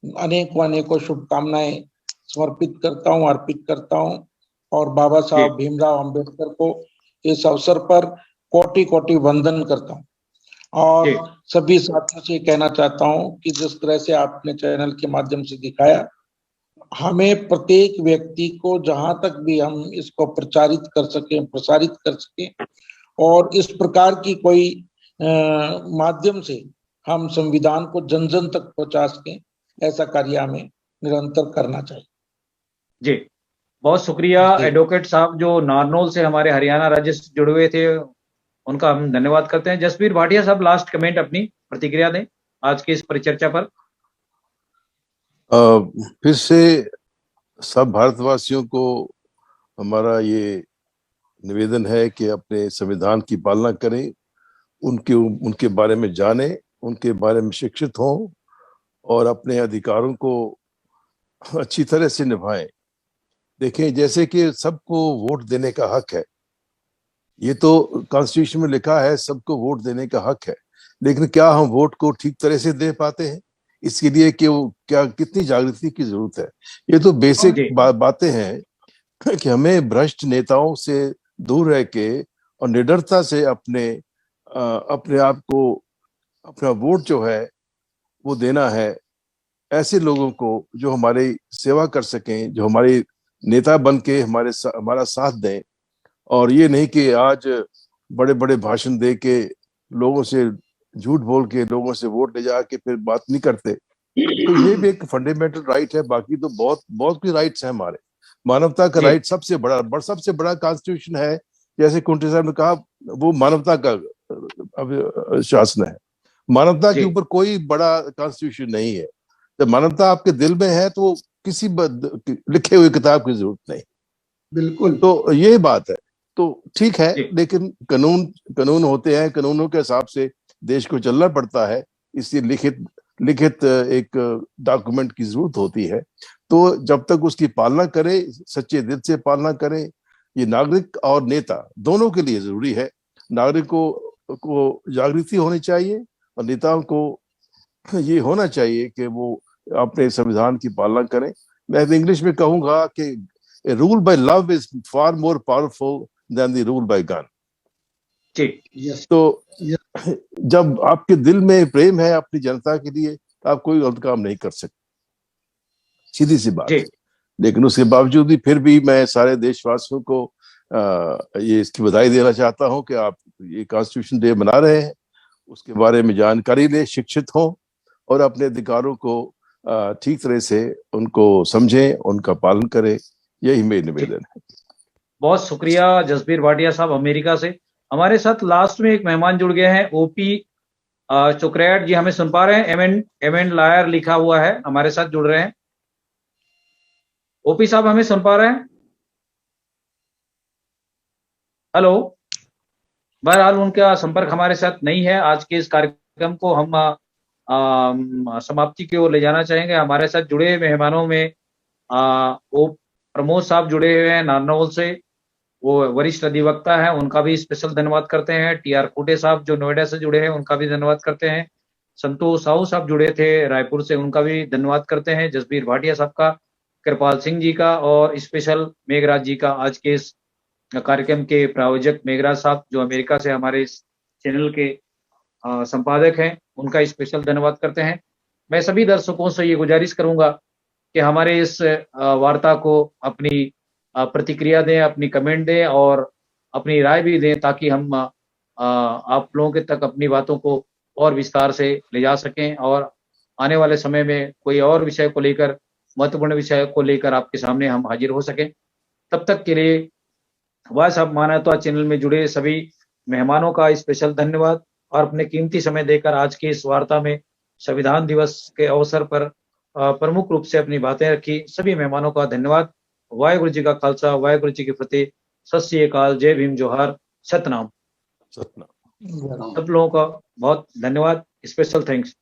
अनेकों शुभकामनाएं समर्पित करता हूँ, अर्पित करता हूँ और बाबा साहब भीमराव अंबेडकर को इस अवसर पर कोटि कोटि वंदन करता हूँ। और सभी साथियों से कहना चाहता हूँ कि जिस तरह से आपने चैनल के माध्यम से दिखाया, हमें प्रत्येक व्यक्ति को जहां तक भी हम इसको प्रचारित कर सकें, प्रसारित कर सकें और इस प्रकार की कोई माध्यम से हम संविधान को जन जन तक पहुंचा सकें, ऐसा कार्य हमें निरंतर करना चाहिए। जी, बहुत शुक्रिया एडवोकेट साहब जो नारनौल से हमारे हरियाणा राज्य से जुड़े हुए थे, उनका हम धन्यवाद करते हैं। जसबीर भाटिया साहब लास्ट कमेंट, अपनी प्रतिक्रिया दें आज की इस परिचर्चा पर। फिर से सब भारतवासियों को हमारा ये निवेदन है कि अपने संविधान की पालना करें, उनके बारे में जानें, उनके बारे में शिक्षित हों और अपने अधिकारों को अच्छी तरह से निभाएं। देखें, जैसे कि सबको वोट देने का हक है, ये तो कॉन्स्टिट्यूशन में लिखा है सबको वोट देने का हक है, लेकिन क्या हम वोट को ठीक तरह से दे पाते हैं? इसके लिए कि कितनी जागृति की जरूरत है। ये तो बेसिक बातें हैं कि हमें भ्रष्ट नेताओं से दूर रह के और निडरता से अपने आप को, अपना वोट जो है वो देना है ऐसे लोगों को जो हमारी सेवा कर सकें, जो हमारे नेता बन के हमारा साथ दें। और ये नहीं कि आज बड़े बड़े भाषण दे के लोगों से झूठ बोल के लोगों से वोट ले जाके फिर बात नहीं करते। तो ये भी एक फंडामेंटल राइट है। बाकी तो बहुत कुछ राइट्स हैं हमारे। मानवता का राइट सबसे बड़ा कॉन्स्टिट्यूशन है। जैसे कुंटे साहब ने कहा, वो मानवता का शासन है। मानवता के ऊपर कोई बड़ा कॉन्स्टिट्यूशन नहीं है। जब मानवता आपके दिल में है तो किसी लिखे हुए किताब की जरूरत नहीं। बिल्कुल, तो ये बात है। तो ठीक है, लेकिन कानून होते हैं, कानूनों के हिसाब से देश को चलना पड़ता है। इसलिए लिखित एक डॉक्यूमेंट की जरूरत होती है। तो जब तक उसकी पालना करें, सच्चे दिल से पालना करें, ये नागरिक और नेता दोनों के लिए जरूरी है। नागरिकों को जागृति होनी चाहिए और नेताओं को ये होना चाहिए कि वो अपने संविधान की पालना करें। मैं इंग्लिश में कहूंगा कि rule by love is far more powerful than the rule by gun. तो जब आपके दिल में प्रेम है अपनी जनता के लिए, तो आप कोई गलत काम नहीं कर सकते, सीधी सी बात है। लेकिन उसके बावजूद भी फिर भी मैं सारे देशवासियों को ये इसकी बधाई देना चाहता हूं कि आप ये कॉन्स्टिट्यूशन डे मना रहे हैं। उसके बारे में जानकारी लें, शिक्षित हों और अपने अधिकारों को ठीक तरह से उनको समझें, उनका पालन करें। यही मेरा निवेदन है। बहुत शुक्रिया जसबीर भाटिया साहब अमेरिका से। हमारे साथ लास्ट में एक मेहमान जुड़ गए हैं, ओपी चुकरेट जी। हमें सुन पा रहे हैं? एमएन लायर लिखा हुआ है, हमारे साथ जुड़ रहे हैं। ओपी साहब हमें सुन पा रहे हैं? हेलो। बहरहाल उनका संपर्क हमारे साथ नहीं है। आज के इस कार्यक्रम को हम समाप्ति की ओर ले जाना चाहेंगे। हमारे साथ जुड़े मेहमानों में प्रमोद साहब जुड़े हुए हैं नारनौल से, वो वरिष्ठ अधिवक्ता हैं, उनका भी स्पेशल धन्यवाद करते हैं। टीआर खोटे साहब जो नोएडा से जुड़े हैं, उनका भी धन्यवाद करते हैं। संतोष साहू साहब जुड़े थे रायपुर से, उनका भी धन्यवाद करते हैं। जसबीर भाटिया साहब का, कृपाल सिंह जी का और स्पेशल मेघराज जी का, आज के इस कार्यक्रम के प्रायोजक मेघराज साहब जो अमेरिका से हमारे इस चैनल के संपादक हैं, उनका स्पेशल धन्यवाद करते हैं। मैं सभी दर्शकों से ये गुजारिश करूंगा कि हमारे इस वार्ता को अपनी प्रतिक्रिया दें, अपनी कमेंट दें और अपनी राय भी दें, ताकि हम आप लोगों के तक अपनी बातों को और विस्तार से ले जा सकें और आने वाले समय में कोई और विषय को लेकर, महत्वपूर्ण विषय को लेकर आपके सामने हम हाजिर हो सकें। तब तक के लिए वॉइस ऑफ मानवता चैनल में जुड़े सभी मेहमानों का स्पेशल धन्यवाद और अपने कीमती समय देकर आज की इस वार्ता में संविधान दिवस के अवसर पर प्रमुख रूप से अपनी बातें रखी सभी मेहमानों का धन्यवाद। वाहेगुरु जी का खालसा, वाहेगुरु जी की फतेह, सत श्री अकाल, जय भीम, जोहार, सतनाम। सब लोगों का बहुत धन्यवाद, स्पेशल थैंक्स।